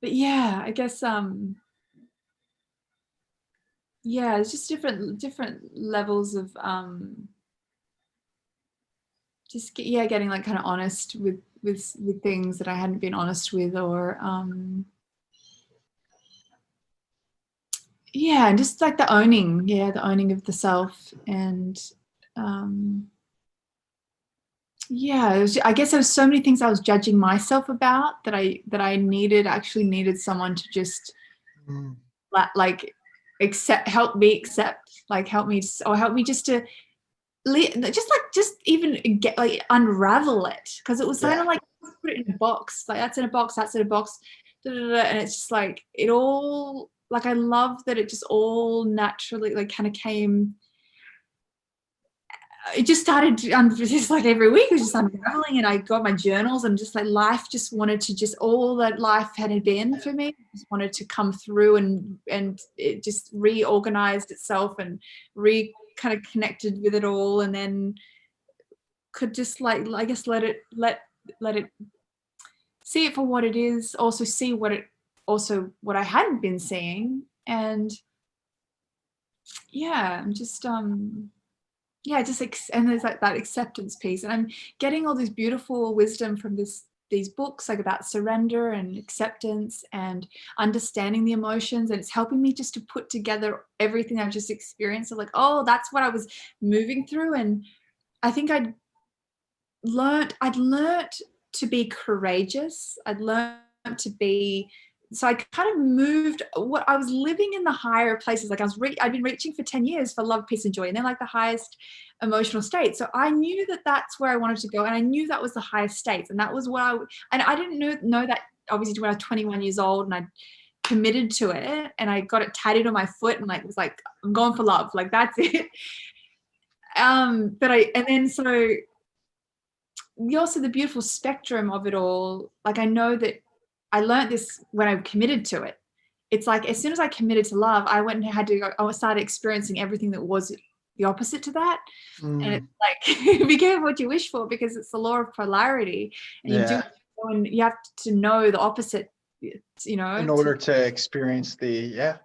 Speaker 2: But yeah, I guess yeah, it's just different levels of just yeah, getting like kind of honest with things that I hadn't been honest with, or yeah, and just like the owning, yeah, the owning of the self. And um yeah, I guess there was so many things I was judging myself about that I actually needed someone to just
Speaker 1: Mm.
Speaker 2: like help me accept, like help me, or help me just to just even get like unravel it, because it was kind
Speaker 1: Yeah.
Speaker 2: of like put it in a box, like that's in a box, that's in a box. and it's just like it all, like I love that it just all naturally like kind of came. It just started just like every week it was just unraveling, and I got my journals, and just like life just wanted to, just all that life had been for me just wanted to come through, and it just reorganized itself and kind of connected with it all, and then could just like I guess let it see it for what it is, also see what I hadn't been seeing. And yeah, I'm just yeah, just and there's like that acceptance piece, and I'm getting all this beautiful wisdom from these books like about surrender and acceptance and understanding the emotions, and it's helping me just to put together everything I've just experienced of like, oh, that's what I was moving through. And I think I'd learned to be courageous. I'd learned to be, so I kind of moved what I was living in the higher places. Like I'd been reaching for 10 years for love, peace, and joy, and they're like the highest emotional state. So I knew that that's where I wanted to go, and I knew that was the highest states, and that was what and I didn't know that obviously when I was 21 years old, and I committed to it, and I got it tattooed on my foot, and like was like, I'm going for love, like that's it. But and then so also the beautiful spectrum of it all. Like I know that I learned this when I committed to it. It's like as soon as I committed to love, I went and had to go, I started experiencing everything that was the opposite to that. And it's like be careful what you wish for, because it's the law of polarity, and and you have to know the opposite,
Speaker 1: in order to experience the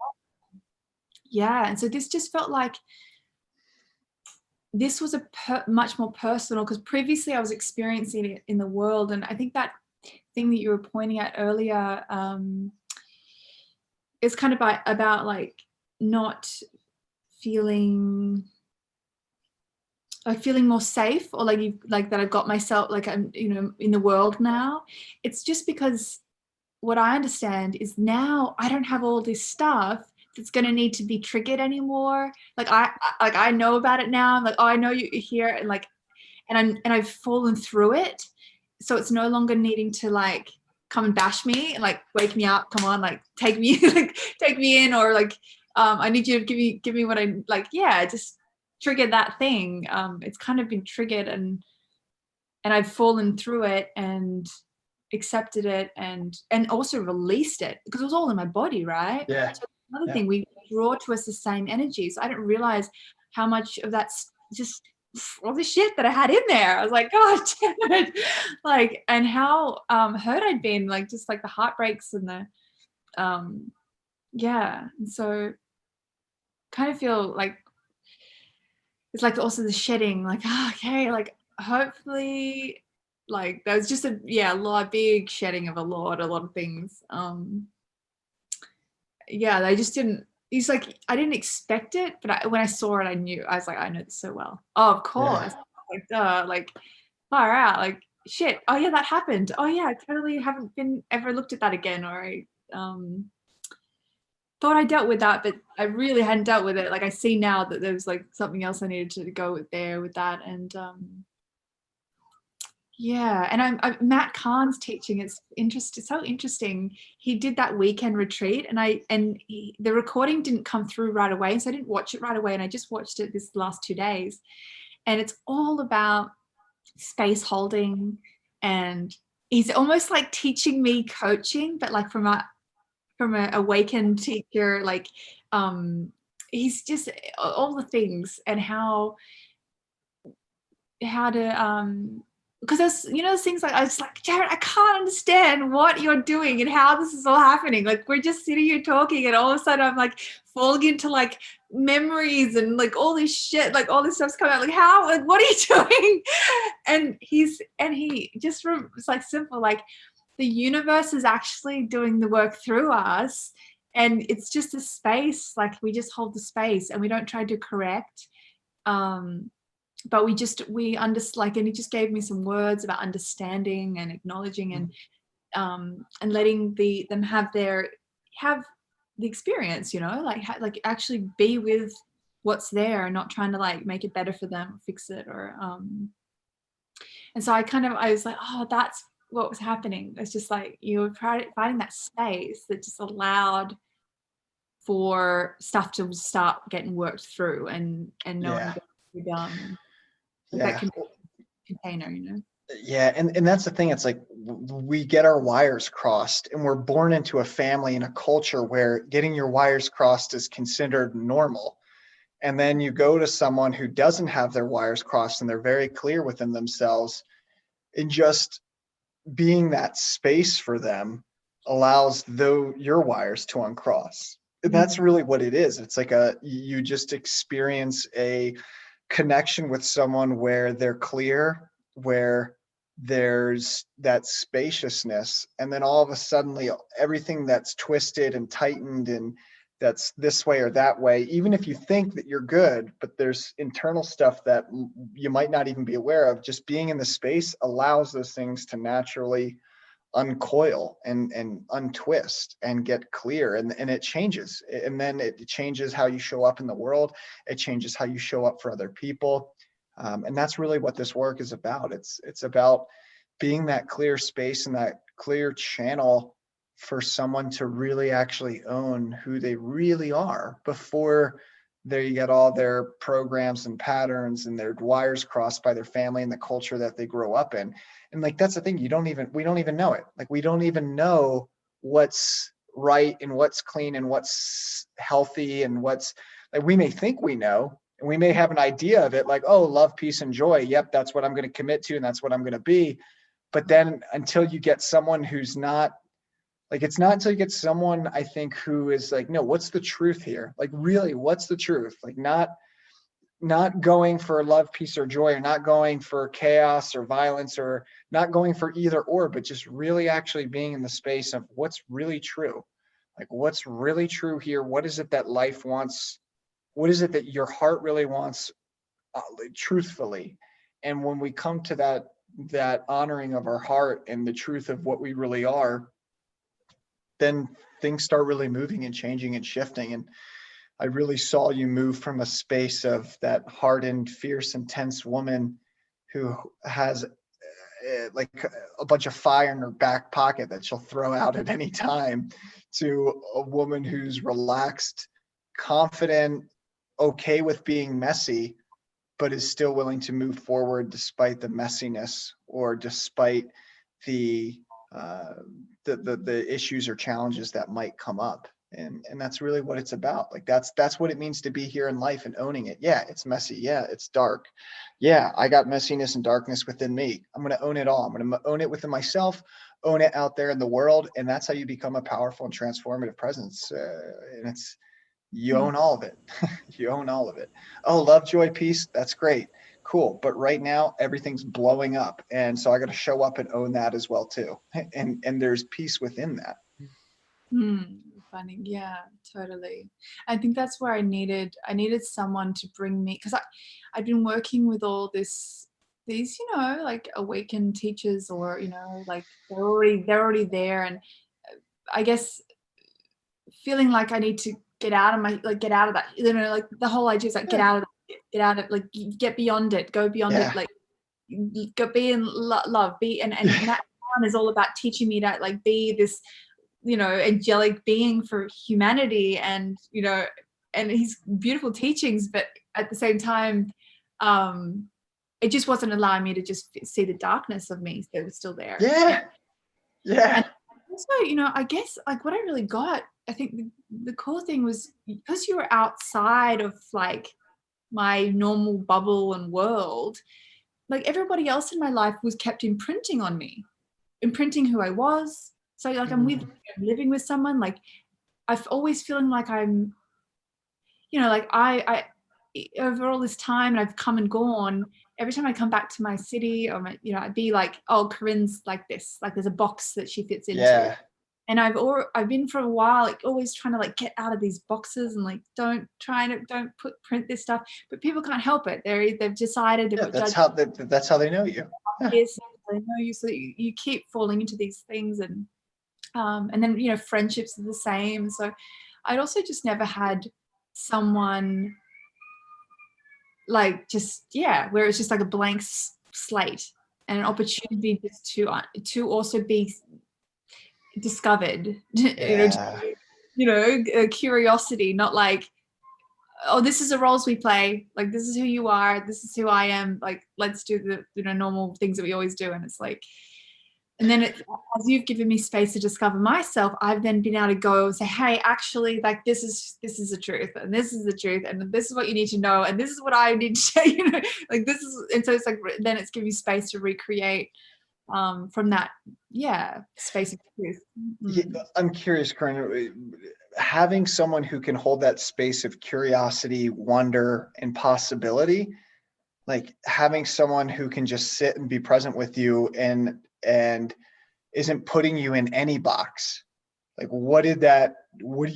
Speaker 2: yeah. And so this just felt like this was much more personal, because previously I was experiencing it in the world. And I think that thing that you were pointing at earlier is kind of about like not feeling more safe, or like that I've got myself, like I'm in the world now. It's just because what I understand is now I don't have all this stuff that's going to need to be triggered anymore. Like I know about it now. I'm like, oh, I know you're here, and like, and I've fallen through it. So it's no longer needing to like come and bash me and like wake me up. Come on, like take me, like take me in, or like I need you to give me what I like. Yeah, just trigger that thing. It's kind of been triggered, and I've fallen through it and accepted it, and also released it, because it was all in my body, right?
Speaker 1: yeah
Speaker 2: So another thing, we draw to us the same energies. I didn't realize how much of that's just all the shit that I had in there. I was like, God damn it. Like, and how hurt I'd been, like just like the heartbreaks and the yeah. And so kind of feel like it's like also the shedding, like, oh, okay, like hopefully like there was just a big shedding of a lot of things. Yeah, they just didn't, he's like, I didn't expect it, but when I saw it, I knew. I was like, I know this so well. Oh, of course. Like, duh, like far out, like shit. Oh yeah, that happened. Oh yeah, I totally haven't been ever looked at that again, or I thought I dealt with that, but I really hadn't dealt with it. Like I see now that there was like something else I needed to go with that. And yeah, and I'm Matt Kahn's teaching. It's so interesting. He did that weekend retreat, and the recording didn't come through right away, so I didn't watch it right away, and I just watched it this last 2 days, and it's all about space holding, and he's almost like teaching me coaching, but like from a awakened teacher. Like he's just all the things, and how to because there's those things, like I was like, Jared, I can't understand what you're doing and how this is all happening. Like we're just sitting here talking, and all of a sudden I'm like falling into like memories and like all this shit, like all this stuff's coming out. Like how? Like, what are you doing? And he just it's like simple, like the universe is actually doing the work through us, and it's just a space. Like we just hold the space, and we don't try to correct. But we understand, like, and he just gave me some words about understanding and acknowledging, and letting them have the experience, like actually be with what's there, and not trying to like make it better for them or fix it, or and so I was like, oh, what was happening. It's just like you were finding that space that just allowed for stuff to start getting worked through and knowing
Speaker 1: Yeah.
Speaker 2: that you're done. Like that
Speaker 1: Yeah.
Speaker 2: container, you know?
Speaker 1: Yeah, and that's the thing. It's like we get our wires crossed, and we're born into a family and a culture where getting your wires crossed is considered normal. And then you go to someone who doesn't have their wires crossed and they're very clear within themselves, and just being that space for them allows your wires to uncross. And that's
Speaker 2: Mm.
Speaker 1: really what it is. It's like you just experience a connection with someone where they're clear, where there's that spaciousness, and then all of a sudden everything that's twisted and tightened and that's this way or that way, even if you think that you're good, but there's internal stuff that you might not even be aware of, just being in the space allows those things to naturally uncoil and untwist and get clear, and it changes, and then it changes how you show up in the world. It changes how you show up for other people, and that's really what this work is about. It's about being that clear space and that clear channel for someone to really actually own who they really are before they get all their programs and patterns and their wires crossed by their family and the culture that they grow up in. And like that's the thing, we don't even know it. Like we don't even know what's right and what's clean and what's healthy and what's, like, we may think we know, and we may have an idea of it, like, oh, love, peace, and joy, yep, that's what I'm going to commit to and that's what I'm going to be. But then until you get someone who's not, like, it's not until you get someone, I think, who is like, no, what's the truth here? Like, really, what's the truth? Like, not going for love, peace, or joy, or not going for chaos or violence, or not going for either or, but just really actually being in the space of what's really true. Like, what's really true here? What is it that life wants? What is it that your heart really wants, truthfully? And when we come to that honoring of our heart and the truth of what we really are, then things start really moving and changing and shifting. And I really saw you move from a space of that hardened, fierce, intense woman who has like a bunch of fire in her back pocket that she'll throw out at any time, to a woman who's relaxed, confident, okay with being messy, but is still willing to move forward despite the messiness or despite the uh, the issues or challenges that might come up. And that's really what it's about. Like that's what it means to be here in life and owning it. Yeah, it's messy. Yeah, it's dark. Yeah, I got messiness and darkness within me. I'm going to own it all. I'm going to own it within myself, own it out there in the world, and that's how you become a powerful and transformative presence. And it's, you
Speaker 2: Mm.
Speaker 1: own all of it. You own all of it. Oh, love, joy, peace. That's great. Cool. But right now everything's blowing up. And so I got to show up and own that as well too. And there's peace within that.
Speaker 2: Mm. Funny. Yeah, totally. I think that's where I needed someone to bring me, because I'd been working with all these, you know, like awakened teachers, or, you know, like they're already there. And I guess feeling like I need to get out of my, like, get out of that, you know, like the whole idea is like,
Speaker 1: Yeah.
Speaker 2: get out of, like, get beyond it, go beyond it,
Speaker 1: Yeah.
Speaker 2: like, go be in love, be, and that one is all about teaching me to like be this, you know, angelic being for humanity, and, you know, and his beautiful teachings, but at the same time, um, it just wasn't allowing me to just see the darkness of me that was still there.
Speaker 1: Yeah.
Speaker 2: And
Speaker 1: Yeah.
Speaker 2: also, you know, I guess like what I really got, I think the cool thing was because you were outside of like my normal bubble and world, like everybody else in my life was kept imprinting on me, imprinting who I was. So like I'm living with someone, like I've always feeling like I'm, you know, like over all this time and I've come and gone, every time I come back to my city or my, you know, I'd be like, oh, Corinne's like this, like there's a box that she fits into.
Speaker 1: Yeah.
Speaker 2: And I've been for a while, like always trying to like get out of these boxes and like don't print this stuff, but people can't help it. They've decided to
Speaker 1: Yeah.
Speaker 2: put judgment
Speaker 1: That's how they know you. Yeah.
Speaker 2: is, they know you, so you keep falling into these things. And then, you know, friendships are the same. So I'd also just never had someone like just, yeah, where it's just like a blank slate. and an opportunity just to also be discovered.
Speaker 1: Yeah.
Speaker 2: Curiosity, not like, oh, this is the roles we play, like this is who you are, this is who I am, like let's do the normal things that we always do. And it's like, and then as you've given me space to discover myself, I've then been able to go and say, hey, actually, like this is the truth, and this is the truth, and this is what you need to know, and this is what I need to say, like this is. And so it's like, then it's giving you space to recreate from that, space of truth.
Speaker 1: Yeah, I'm curious, Corinne, having someone who can hold that space of curiosity, wonder, and possibility, like having someone who can just sit and be present with you and isn't putting you in any box. Like, what do you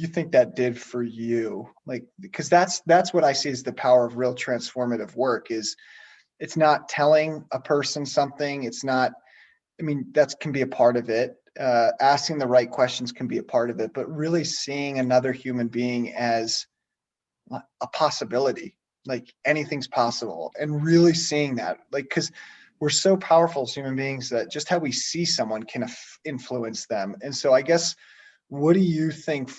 Speaker 1: think that did for you? Like, because that's what I see as the power of real transformative work. Is it's not telling a person something. It's not, I mean, that can be a part of it. Asking the right questions can be a part of it, but really seeing another human being as a possibility, like anything's possible, and really seeing that, like, because we're so powerful as human beings that just how we see someone can influence them. And so I guess, what do you think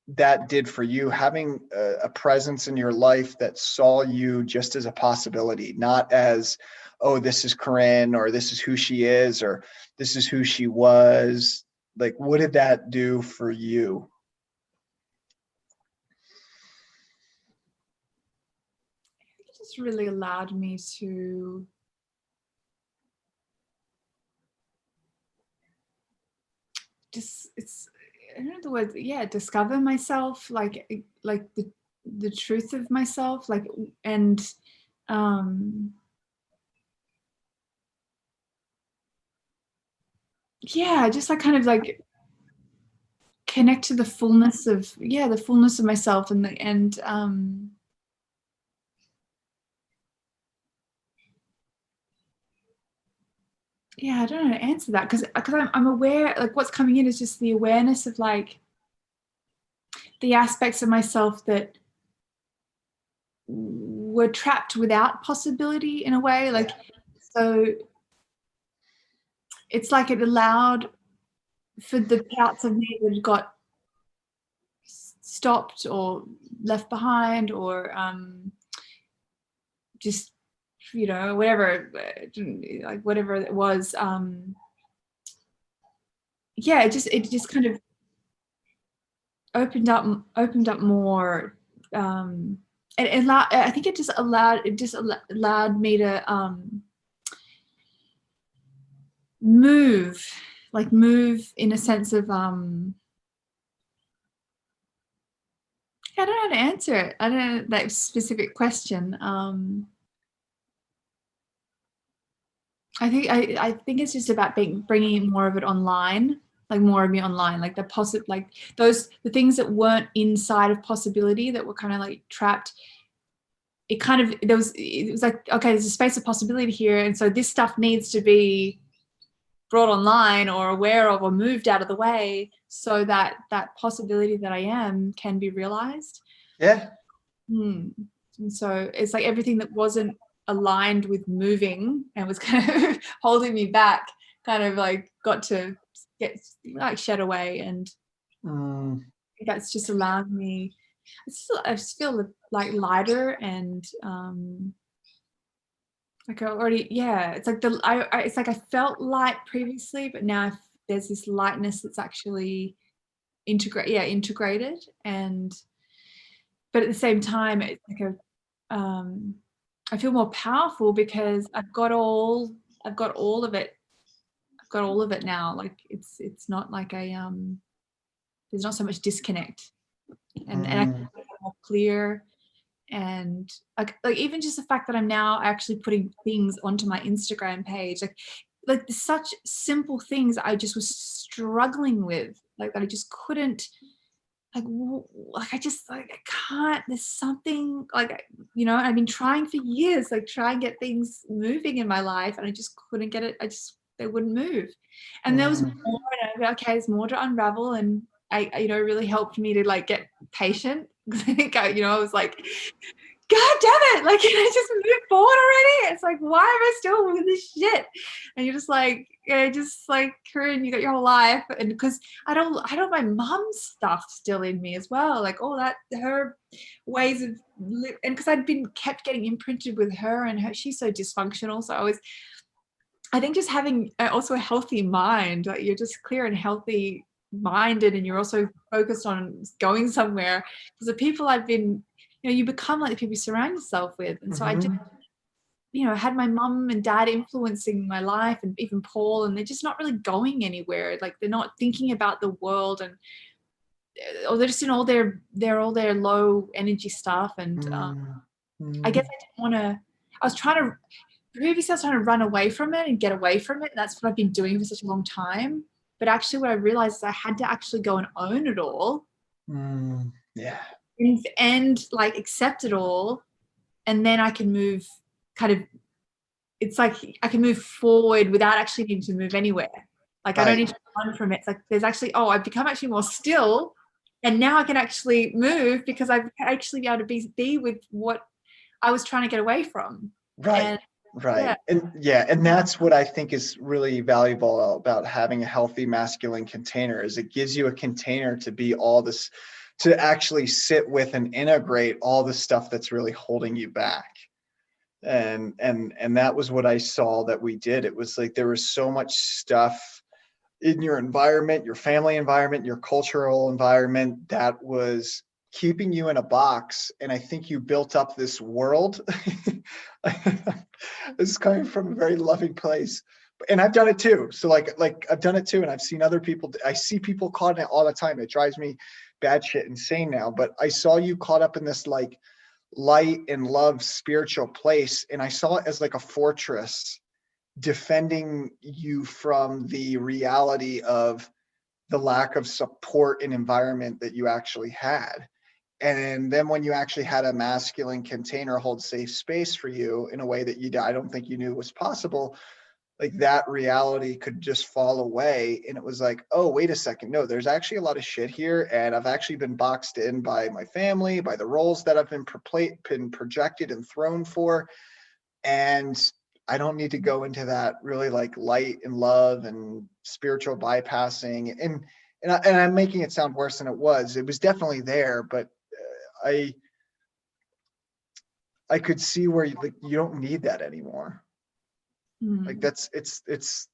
Speaker 1: that did for you, having a presence in your life that saw you just as a possibility, not as, oh, this is Corinne, or this is who she is, or this is who she was? Like, what did that do for you?
Speaker 2: It just really allowed me to just, I don't know the word, discover myself, like the truth of myself, like, and just like kind of like connect to the fullness of myself, and I don't know how to answer that, because I'm aware, like what's coming in is just the awareness of like the aspects of myself that were trapped without possibility in a way, like, so it's like it allowed for the parts of me that got stopped or left behind, or just whatever, like whatever it was, it just kind of opened up more, I think it just allowed me to move in a sense of I don't know how to answer it. I don't know that specific question. I think it's just about bringing more of it online, like more of me online, like the things that weren't inside of possibility, that were kind of like trapped. It was like, okay, there's a space of possibility here, and so this stuff needs to be brought online or aware of or moved out of the way, so that that possibility that I am can be realized.
Speaker 1: Yeah.
Speaker 2: And so it's like everything that wasn't aligned with moving and was kind of holding me back, kind of like got to get like shed away, and that's just allowed me. I just feel like lighter, and like I already, it's like it's like I felt light previously, but now there's this lightness that's actually integrated, and but at the same time, it's like I feel more powerful because I've got all of it. I've got all of it now. Like it's not like there's not so much disconnect, and I feel more clear. And like even just the fact that I'm now actually putting things onto my Instagram page, like such simple things I just was struggling with, like that I just couldn't, like I just like I can't. There's something like, I've been trying for years, like try and get things moving in my life, and I just couldn't get it. They wouldn't move, and there was more. And okay, there's more to unravel, and I really helped me to like get patient, because I think I was like God damn it, like, can I just move forward already? It's like, why am I still with this shit? And you're just like, yeah, just like, Corinne, you got your whole life. And because I don't my mom's stuff still in me as well, like all that, her ways of and because I'd been kept getting imprinted with her, and her, she's so dysfunctional. So I think just having also a healthy mind, like you're just clear and healthy minded, and you're also focused on going somewhere, because the people I've been, you become like the people you surround yourself with. And so I just, had my mum and dad influencing my life, and even Paul, and they're just not really going anywhere. Like they're not thinking about the world, and or they're just in all their low energy stuff. And I guess I didn't want to. I was trying to previously I was trying to run away from it and get away from it. And that's what I've been doing for such a long time. But actually, what I realized is I had to actually go and own it all.
Speaker 1: Yeah.
Speaker 2: And like accept it all, and then I can move it's like I can move forward without actually needing to move anywhere. Like I don't need to run from it. It's like there's actually, I've become actually more still, and now I can actually move because I've actually be able to be with what I was trying to get away from.
Speaker 1: Right. And that's what I think is really valuable about having a healthy masculine container, is it gives you a container to be all this, to actually sit with and integrate all the stuff that's really holding you back. And that was what I saw that we did. It was like there was so much stuff in your environment, your family environment, your cultural environment, that was keeping you in a box. And I think you built up this world. This is coming from a very loving place. And I've done it too. So like I've done it too. And I've seen other people, I see people caught in it all the time. It drives me batshit insane now. But I saw you caught up in this like light and love spiritual place. And I saw it as like a fortress defending you from the reality of the lack of support and environment that you actually had. And then when you actually had a masculine container hold safe space for you in a way that I don't think you knew was possible, like that reality could just fall away. And it was like, oh, wait a second. No, there's actually a lot of shit here. And I've actually been boxed in by my family, by the roles that I've been projected and thrown for. And I don't need to go into that really like light and love and spiritual bypassing. And I'm making it sound worse than it was. It was definitely there, but I could see where you don't need that anymore. Like it's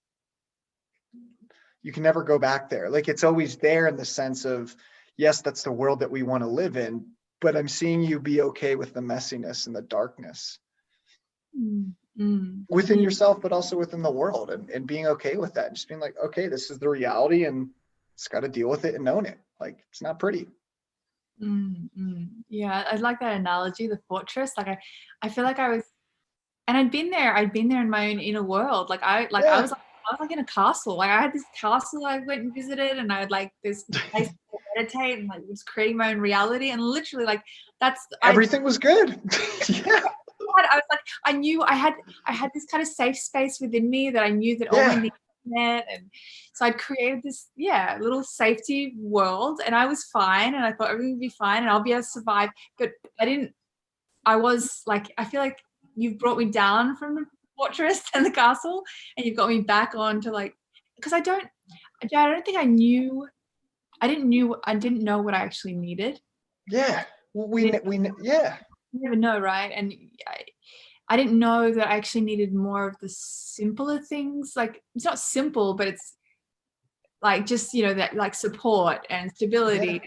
Speaker 1: you can never go back there. Like it's always there in the sense of, yes, that's the world that we want to live in, but I'm seeing you be okay with the messiness and the darkness within yourself, but also within the world, and being okay with that. Just being like, okay, this is the reality and it's got to deal with it and own it. Like it's not pretty.
Speaker 2: Yeah, I like that analogy, the fortress. Like I feel like I was, and I'd been there in my own inner world. Like I was like in a castle. Like I had this castle I went and visited, and I had like this place to meditate, and like was creating my own reality. And literally like
Speaker 1: everything was good. Yeah.
Speaker 2: I was like, I knew I had this kind of safe space within me that I knew that all my needs met. And so I'd created this little safety world, and I was fine, and I thought everything would be fine and I'll be able to survive. But I was like, I feel like you've brought me down from the fortress and the castle, and you've got me back on to like, because I don't think I didn't know what I actually needed.
Speaker 1: Yeah. We
Speaker 2: You never know, right? And I didn't know that I actually needed more of the simpler things. Like it's not simple, but it's like just, that like support and stability,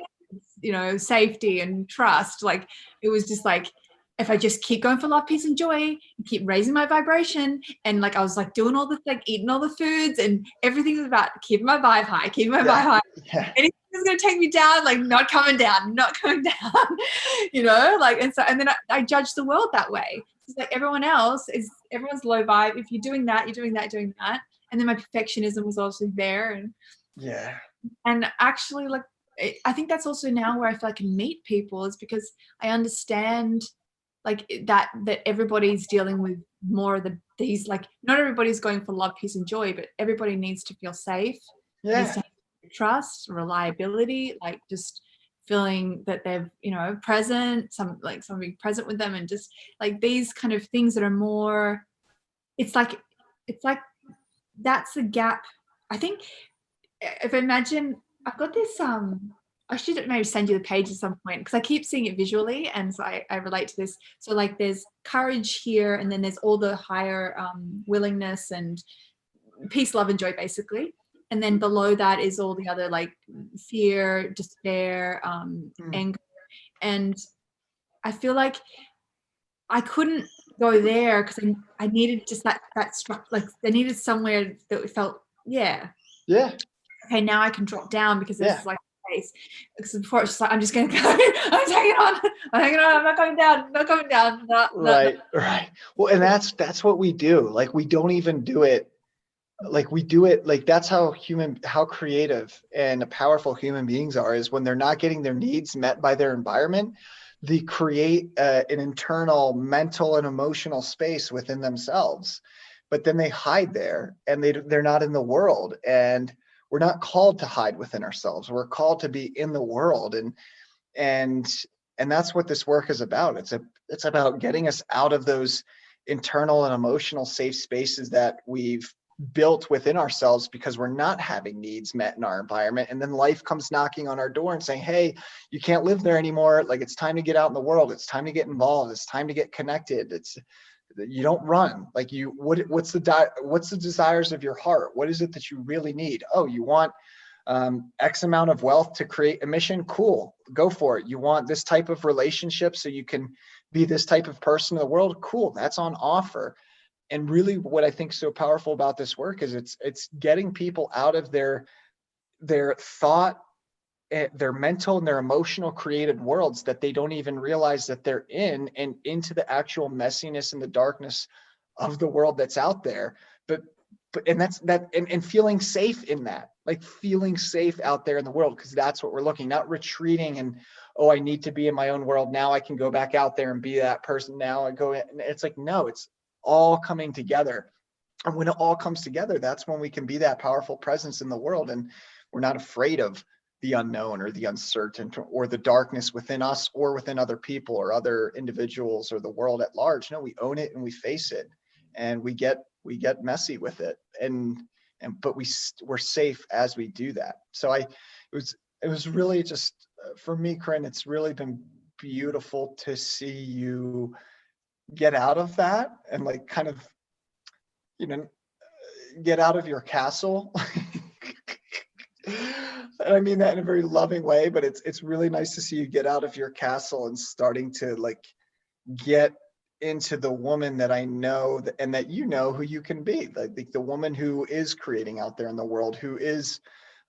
Speaker 2: safety and trust. Like it was just like, if I just keep going for love, peace, and joy, and keep raising my vibration, and like I was like doing all the like eating all the foods, and everything was about keeping my vibe high, vibe high.
Speaker 1: Yeah.
Speaker 2: Anything was gonna take me down, like not coming down, like, and then I judged the world that way. It's like everyone's low vibe. If you're doing that, you're doing that. And then my perfectionism was also there, and actually like I think that's also now where I feel I can meet people, is because I understand like that everybody's dealing with more of these, like not everybody's going for love, peace, and joy, but everybody needs to feel safe, needs to have trust, reliability, like just feeling that they're, you know, present, somebody present with them, and just like these kind of things that are more, it's like that's the gap. I think if I imagine, I've got this, I should maybe send you the page at some point because I keep seeing it visually, and so I relate to this. So like there's courage here, and then there's all the higher willingness and peace, love, and joy, basically. And then below that is all the other like fear, despair, anger. And I feel like I couldn't go there because I needed just that structure. Like I needed somewhere that felt,
Speaker 1: Yeah.
Speaker 2: okay, now I can drop down because this
Speaker 1: Yeah.
Speaker 2: is like space. Because before it's just like I'm just gonna go. I'm hanging on. I'm not coming down. Not coming down.
Speaker 1: Right. Well, and that's what we do. Like we don't even do it. Like we do it. Like that's how creative and powerful human beings are. Is when they're not getting their needs met by their environment, they create an internal mental and emotional space within themselves. But then they hide there, and they're not in the world. And we're not called to hide within ourselves. We're called to be in the world. And that's what this work is about. It's about getting us out of those internal and emotional safe spaces that we've built within ourselves because we're not having needs met in our environment. And then life comes knocking on our door and saying, hey, you can't live there anymore. Like it's time to get out in the world. It's time to get involved. It's time to get connected. You don't run. Like what's the desires of your heart? What is it that you really need? Oh, you want X amount of wealth to create a mission? Cool, go for it. You want this type of relationship so you can be this type of person in the world? Cool, that's on offer. And really what I think is so powerful about this work is it's getting people out of their thought, their mental and their emotional created worlds that they don't even realize that they're in, and into the actual messiness and the darkness of the world that's out there. But and that's that, and feeling safe in that, like feeling safe out there in the world, because that's what we're looking, not retreating and, oh, I need to be in my own world now, I can go back out there and be that person now. It's like, no, it's all coming together. And when it all comes together, that's when we can be that powerful presence in the world. And we're not afraid of the unknown or the uncertain or the darkness within us or within other people or other individuals or the world at large. No, we own it and we face it, and we get messy with it. But we're safe as we do that. So it was really just, for me, Corinne, it's really been beautiful to see you get out of that and like kind of, get out of your castle. And I mean that in a very loving way, but it's really nice to see you get out of your castle and starting to like get into the woman that I know and that who you can be, like the woman who is creating out there in the world, who is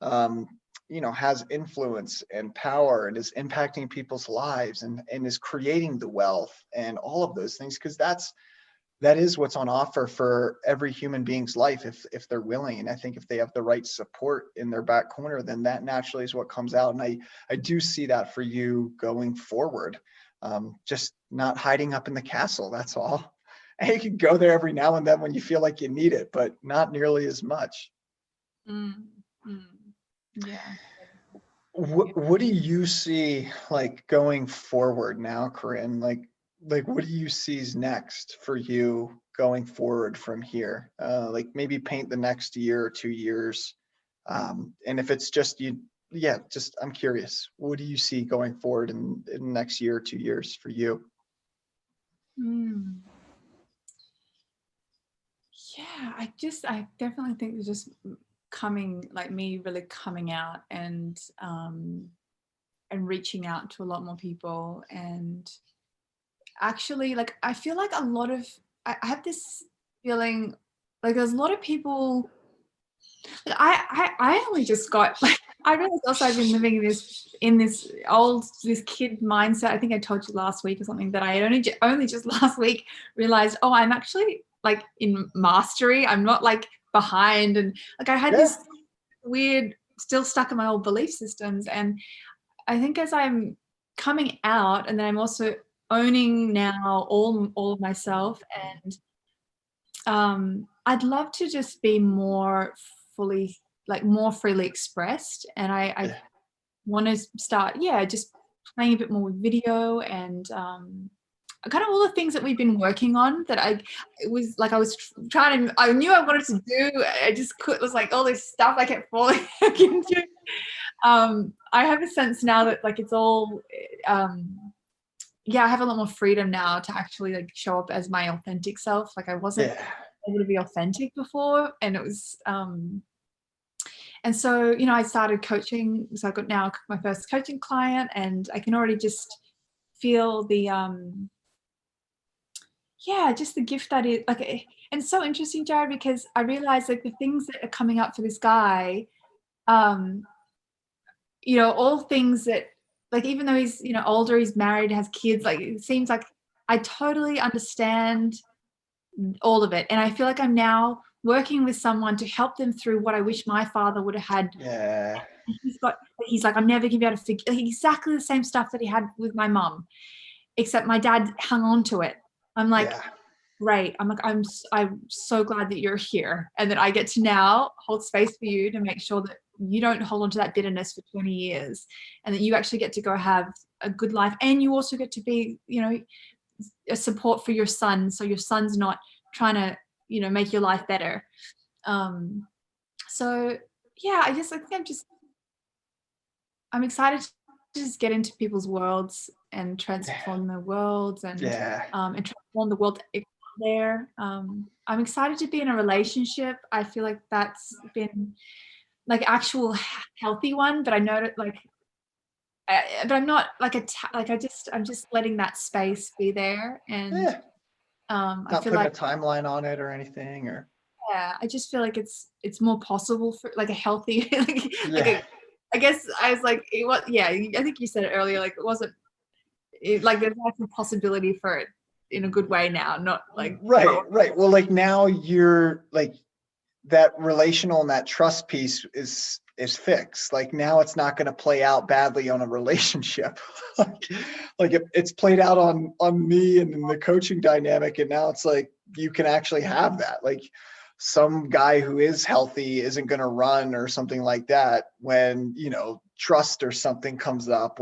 Speaker 1: has influence and power and is impacting people's lives and is creating the wealth and all of those things, because that is what's on offer for every human being's life if they're willing. And I think if they have the right support in their back corner, then that naturally is what comes out. And I do see that for you going forward. Just not hiding up in the castle, that's all. And you can go there every now and then when you feel like you need it, but not nearly as much.
Speaker 2: Yeah.
Speaker 1: What do you see like going forward now, Corinne? Like what do you see is next for you going forward from here? Like maybe paint the next year or 2 years. And if it's just you, I'm curious, what do you see going forward in the next year or 2 years for you?
Speaker 2: Yeah, I definitely think it's just me really coming out and reaching out to a lot more people. And actually, like, I feel like I have this feeling like there's a lot of people. Like, I only just got like, I realized also I've been living in this kid mindset. I think I told you last week or something that I had only just last week realized, oh, I'm actually like in mastery. I'm not like behind, and like I had this weird, still stuck in my old belief systems. And I think as I'm coming out, and then I'm also owning now all of myself, and I'd love to just be more freely expressed. And I want to start, just playing a bit more with video and kind of all the things that we've been working on that it was like I was trying to, I knew I wanted to do. I just could, it was like all this stuff I kept falling into. I have a sense now that like it's all, I have a lot more freedom now to actually like show up as my authentic self. Like I wasn't able to be authentic before, and it was, and so, I started coaching. So I got now my first coaching client, and I can already just feel the, just the gift that is like, and it's so interesting, Jared, because I realized like the things that are coming up for this guy, all things that, like, even though he's, older, he's married, has kids, like, it seems like I totally understand all of it. And I feel like I'm now working with someone to help them through what I wish my father would have had.
Speaker 1: Yeah.
Speaker 2: He's like, I'm never gonna be able to figure exactly the same stuff that he had with my mom, except my dad hung on to it. I'm like, great. I'm like, I'm so glad that you're here and that I get to now hold space for you to make sure that you don't hold on to that bitterness for 20 years and that you actually get to go have a good life. And you also get to be, a support for your son. So your son's not trying to, make your life better. So yeah, I think I'm excited to just get into people's worlds and transform their worlds and transform the world there. I'm excited to be in a relationship. I feel like that's been like actual healthy one, but I know that like, but I'm not like I'm just letting that space be there, and I
Speaker 1: Not
Speaker 2: feel
Speaker 1: putting
Speaker 2: like
Speaker 1: a timeline on it or anything, or
Speaker 2: I just feel like it's more possible for like a healthy I guess I was like I think you said it earlier, like it wasn't like there's like a possibility for it in a good way now, not like
Speaker 1: right. Well, like now you're like that relational and that trust piece is fixed. Like now it's not going to play out badly on a relationship. like it's played out on me and in the coaching dynamic, and now it's like you can actually have that. Like some guy who is healthy isn't going to run or something like that when trust or something comes up,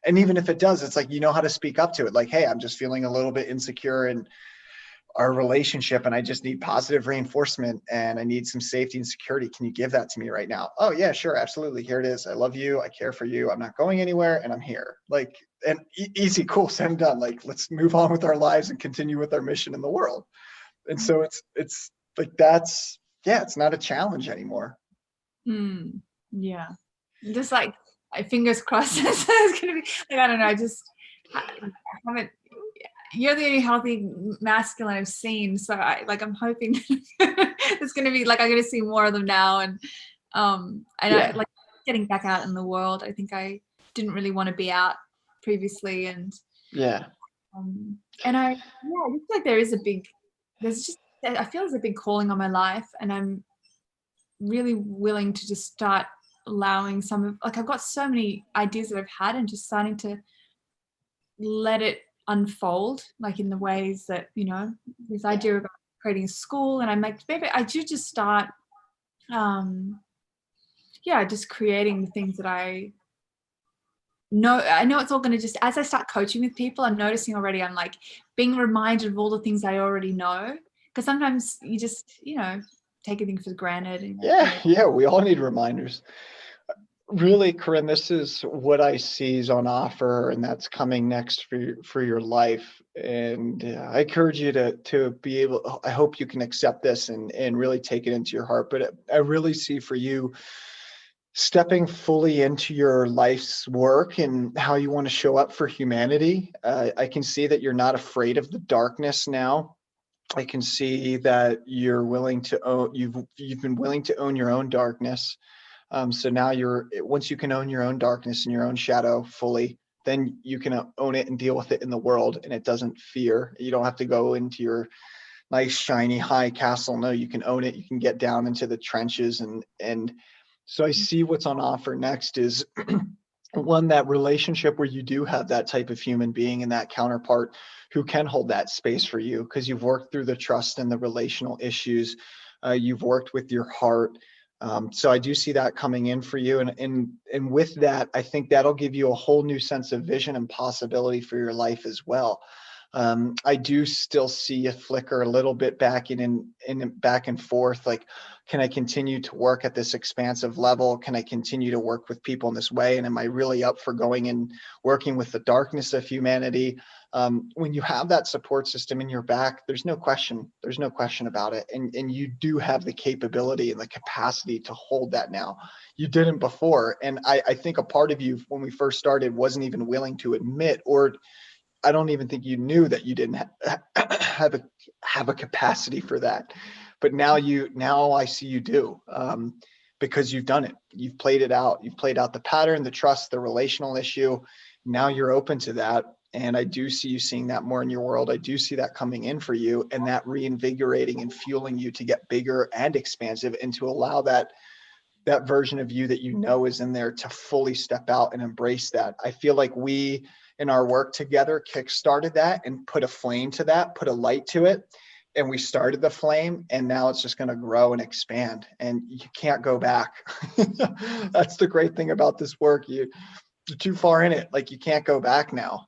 Speaker 1: and even if it does, it's like how to speak up to it. Like, hey, I'm just feeling a little bit insecure in our relationship and I just need positive reinforcement and I need some safety and security. Can you give that to me right now? Oh yeah, sure. Absolutely. Here it is. I love you. I care for you. I'm not going anywhere and I'm here. Like, and easy, cool, said and done. Like, let's move on with our lives and continue with our mission in the world. And so it's like, it's not a challenge anymore.
Speaker 2: Yeah. Just like fingers crossed. It's going to be like, I don't know. I haven't, you're the only healthy masculine I've seen. So I'm hoping it's going to be like, I'm going to see more of them now. And I like getting back out in the world. I think I didn't really want to be out previously. And and I feel like I feel there's a big calling on my life, and I'm really willing to just start allowing some of, like, I've got so many ideas that I've had and just starting to let it unfold, like in the ways that, this idea about creating a school, and maybe I should just start, just creating the things that I know it's all going to just, as I start coaching with people, I'm noticing already, I'm like being reminded of all the things I already know. Because sometimes you just, take everything for granted. And
Speaker 1: we all need reminders. Really, Corinne, this is what I see is on offer, and that's coming next for your life. And I encourage you to be able. I hope you can accept this and really take it into your heart. But I really see for you stepping fully into your life's work and how you want to show up for humanity. I can see that you're not afraid of the darkness now. I can see that you're willing to own. You've been willing to own your own darkness. So now once you can own your own darkness and your own shadow fully, then you can own it and deal with it in the world, and it doesn't fear. You don't have to go into your nice, shiny, high castle. No, you can own it. You can get down into the trenches. And so I see what's on offer next is that relationship where you do have that type of human being and that counterpart who can hold that space for you, because you've worked through the trust and the relational issues. You've worked with your heart. So I do see that coming in for you. And with that, I think that'll give you a whole new sense of vision and possibility for your life as well. I do still see a flicker a little bit back in back and forth. Like, can I continue to work at this expansive level? Can I continue to work with people in this way? And am I really up for going and working with the darkness of humanity? When you have that support system in your back, there's no question. There's no question about it. And you do have the capability and the capacity to hold that now. You didn't before. And I think a part of you, when we first started, wasn't even willing to admit, or I don't even think you knew that you didn't have a capacity for that. But now I see you do, because you've done it. You've played it out. You've played out the pattern, the trust, the relational issue. Now you're open to that. And I do see you seeing that more in your world. I do see that coming in for you, and that reinvigorating and fueling you to get bigger and expansive, and to allow that version of you that you know is in there to fully step out and embrace that. I feel like we, in our work together, kickstarted that and put a flame to that, put a light to it. And we started the flame, and now it's just going to grow and expand, and you can't go back. That's the great thing about this work. You're too far in it. Like, you can't go back now.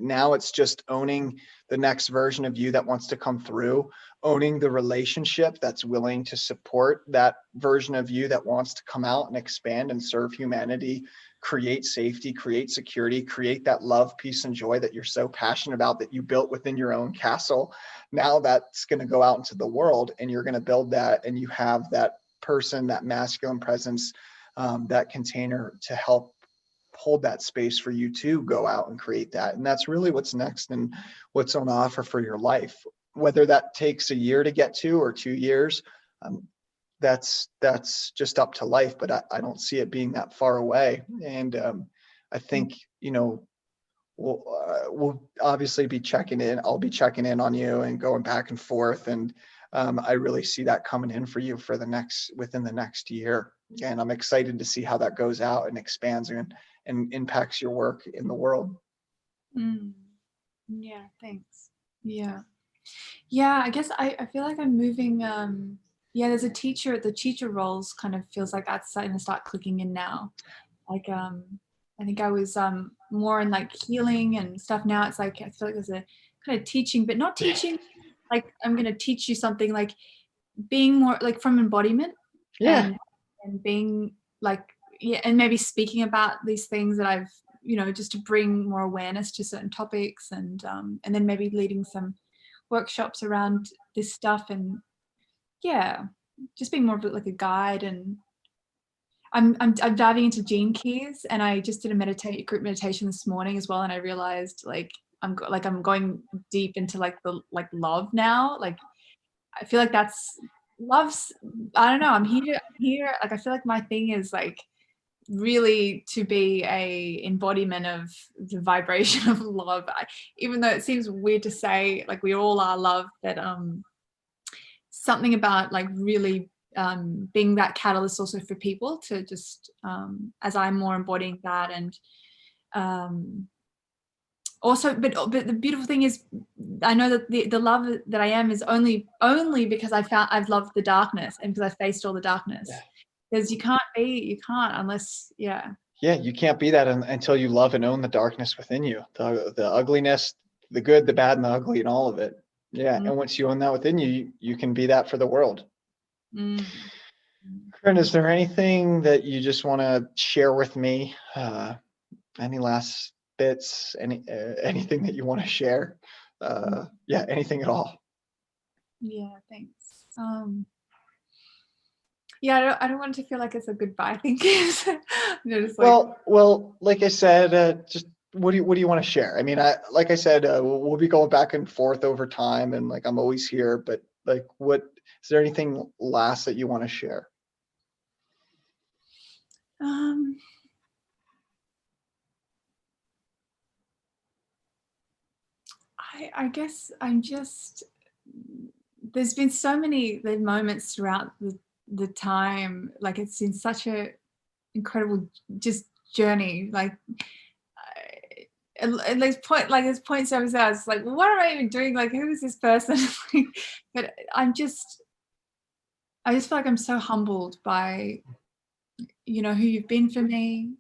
Speaker 1: Now it's just owning the next version of you that wants to come through, owning the relationship that's willing to support that version of you that wants to come out and expand and serve humanity, create safety, create security, create that love, peace, and joy that you're so passionate about, that you built within your own castle. Now that's going to go out into the world, and you're going to build that, and you have that person, that masculine presence, that container to help hold that space for you to go out and create that. And that's really what's next and what's on offer for your life. Whether that takes a year to get to, or 2 years, that's just up to life, but I don't see it being that far away. And I think, we'll obviously be checking in. I'll be checking in on you and going back and forth. And I really see that coming in for you for within the next year. And I'm excited to see how that goes out and expands and impacts your work in the world.
Speaker 2: Yeah, thanks. Yeah, I guess I feel like I'm moving. There's the teacher roles kind of feels like that's starting to start clicking in now. Like I think I was more in like healing and stuff. Now it's like I feel like there's a kind of teaching, but not teaching like I'm going to teach you something, like being more like from embodiment.
Speaker 1: Yeah.
Speaker 2: And being like, and maybe speaking about these things that I've, just to bring more awareness to certain topics, and then maybe leading some workshops around this stuff, and just being more of like a guide. And I'm diving into gene keys, and I just did a group meditation this morning as well, and I realized like I'm going deep into like the love now. Like I feel like that's love's, I don't know, I'm here like I feel like my thing is like really to be a embodiment of the vibration of love. Even though it seems weird to say, like we all are love, but something about like really being that catalyst also for people to just as I'm more embodying that. And also, but the beautiful thing is, I know that the love that I am is only because I've loved the darkness, and because I faced all the darkness. Because you can't unless
Speaker 1: you can't be that until you love and own the darkness within you, the ugliness, the good, the bad, and the ugly, and all of it. And once you own that within you, you can be that for the world. Corinne, is there anything that you just want to share with me? Any last bits, anything that you want to share? Anything at all.
Speaker 2: Thanks. I don't want it to feel like it's a goodbye thing. Just like,
Speaker 1: well, like I said, just what do you want to share? I mean, like I said, we'll be going back and forth over time, and like I'm always here, but like, what is there anything last that you want to share?
Speaker 2: I guess I'm just, there's been so many moments throughout the time, like it's been such a incredible just journey. Like there's points I was like, what am I even doing? Like, who is this person? But I just feel like I'm so humbled by, you know, who you've been for me.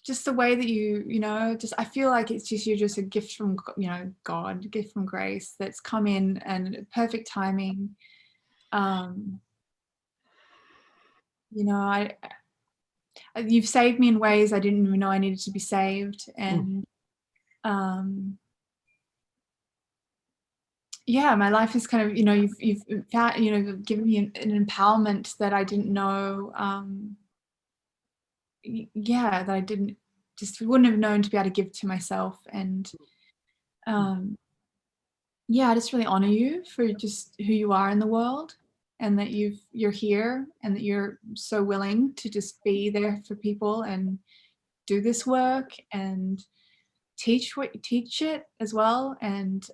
Speaker 2: Just the way that you know, just I feel like it's just you're just a gift from you know God, a gift from grace that's come in and perfect timing. Um, you know, you've saved me in ways I didn't even know I needed to be saved,
Speaker 1: Mm.
Speaker 2: and um, yeah, my life is kind of you know you've you know given me an empowerment that I didn't know. Yeah, that I didn't just wouldn't have known to be able to give to myself, and um, yeah, I just really honor you for just who you are in the world, and that you're here and that you're so willing to just be there for people and do this work and teach it as well, and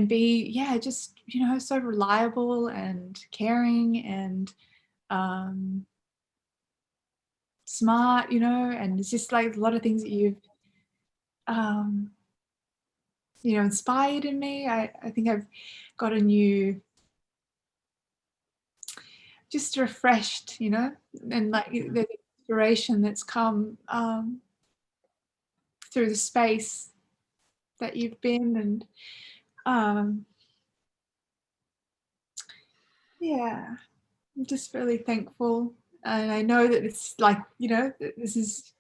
Speaker 2: be yeah just you know so reliable and caring and um smart, you know, and it's just like a lot of things that you've um you know inspired in me. I think I've got a new just refreshed, you know, and like the inspiration that's come through the space that you've been, and um, yeah, I'm just really thankful, and I know that it's like you know that this is.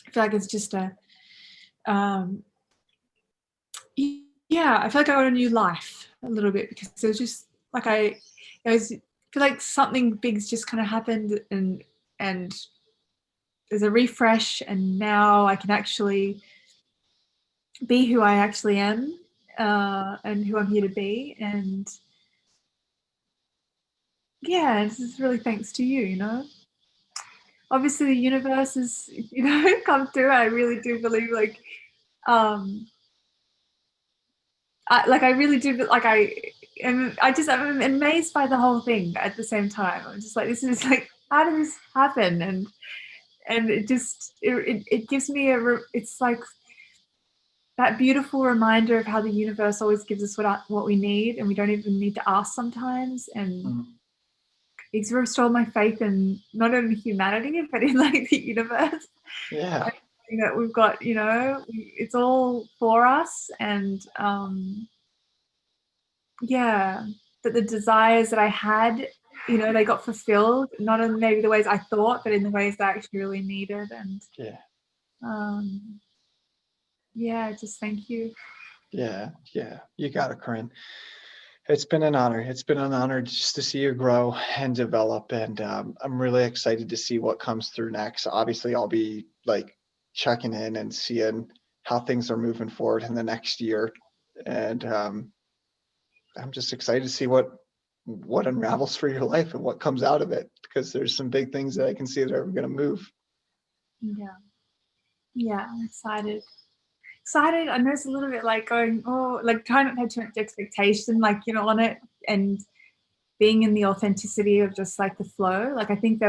Speaker 2: I feel like it's just a um, yeah. I feel like I got a new life a little bit because it was just like I feel like something big's just kind of happened, and there's a refresh, and now I can actually be who I actually am, and who I'm here to be. And yeah, this is really thanks to you, you know. Obviously, the universe is, you know, come through. I really do believe, like, um, I really do, like, I'm amazed by the whole thing at the same time. I'm just like, this is like, how did this happen? And it just, it gives me it's like that beautiful reminder of how the universe always gives us what we need, and we don't even need to ask sometimes. And
Speaker 1: Mm.
Speaker 2: it's restored my faith in not only humanity but in like the universe.
Speaker 1: Yeah.
Speaker 2: That we've got, you know, it's all for us, and yeah, that the desires that I had, you know, they got fulfilled, not in maybe the ways I thought, but in the ways that I actually really needed. And
Speaker 1: Yeah.
Speaker 2: um, yeah, just thank you.
Speaker 1: Yeah. Yeah. You got it, Corinne. It's been an honor. It's been an honor just to see you grow and develop, and I'm really excited to see what comes through next. Obviously, I'll be like checking in and seeing how things are moving forward in the next year, and I'm just excited to see what unravels for your life and what comes out of it, because there's some big things that I can see that are going to move.
Speaker 2: Yeah, yeah, I'm excited. Excited. I know it's a little bit like going, oh, like trying not to have too much expectation, like, you know, on it, and being in the authenticity of just like the flow. Like, I think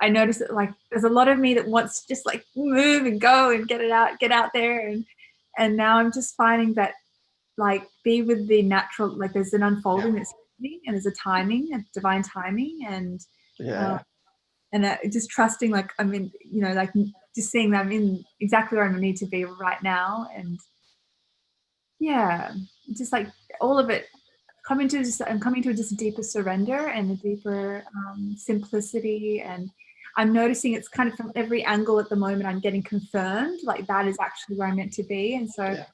Speaker 2: I noticed that like there's a lot of me that wants to just like move and go and get out there. And now I'm just finding that like be with the natural, like there's an
Speaker 1: Yeah.
Speaker 2: unfolding that's happening, and there's a timing, a divine timing. Uh,
Speaker 1: Yeah.
Speaker 2: and just trusting, like, I mean, you know, like just seeing that I'm in exactly where I need to be right now. And yeah, just like all of it I'm coming to just a deeper surrender and a deeper simplicity. And I'm noticing it's kind of from every angle at the moment I'm getting confirmed like that is actually where I'm meant to be. And so
Speaker 1: Yeah.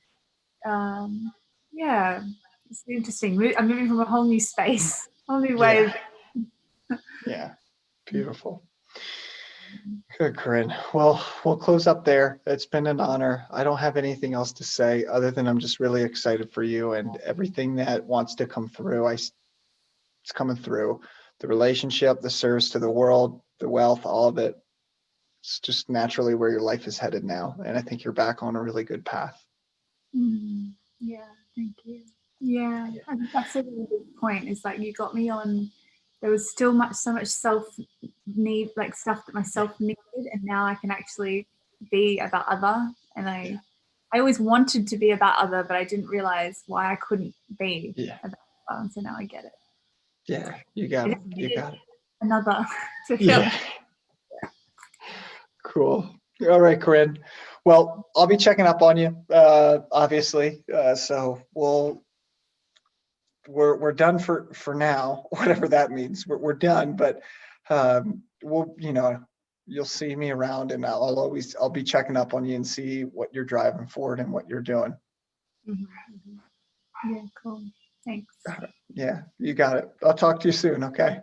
Speaker 2: um yeah, it's interesting. I'm moving from a whole new space, whole new way
Speaker 1: Yeah.
Speaker 2: of
Speaker 1: Yeah. Beautiful. Good, Corinne. Well, we'll close up there. It's been an honor. I don't have anything else to say other than I'm just really excited for you, and everything that wants to come through. It's coming through. The relationship, the service to the world, the wealth, all of it. It's just naturally where your life is headed now. And I think you're back on a really good path.
Speaker 2: yeah, thank you. Yeah, I think that's a really good point. Is like you got me on. There was still so much self need, like stuff that
Speaker 1: Yeah.
Speaker 2: myself needed, and now I can actually be about other. And
Speaker 1: Yeah.
Speaker 2: I always wanted to be about other, but I didn't realize why I couldn't be
Speaker 1: Yeah.
Speaker 2: about. And so now I get it.
Speaker 1: Yeah, you got it. You got it.
Speaker 2: Another to feel.
Speaker 1: Yeah. Cool. All right, Corinne. Well, I'll be checking up on you, obviously. So we're done for now, whatever that means. We're done, but we'll, you'll see me around, and I'll be checking up on you and see what you're driving forward and what you're doing.
Speaker 2: Yeah, cool. Thanks.
Speaker 1: Yeah, you got it. I'll talk to you soon. Okay.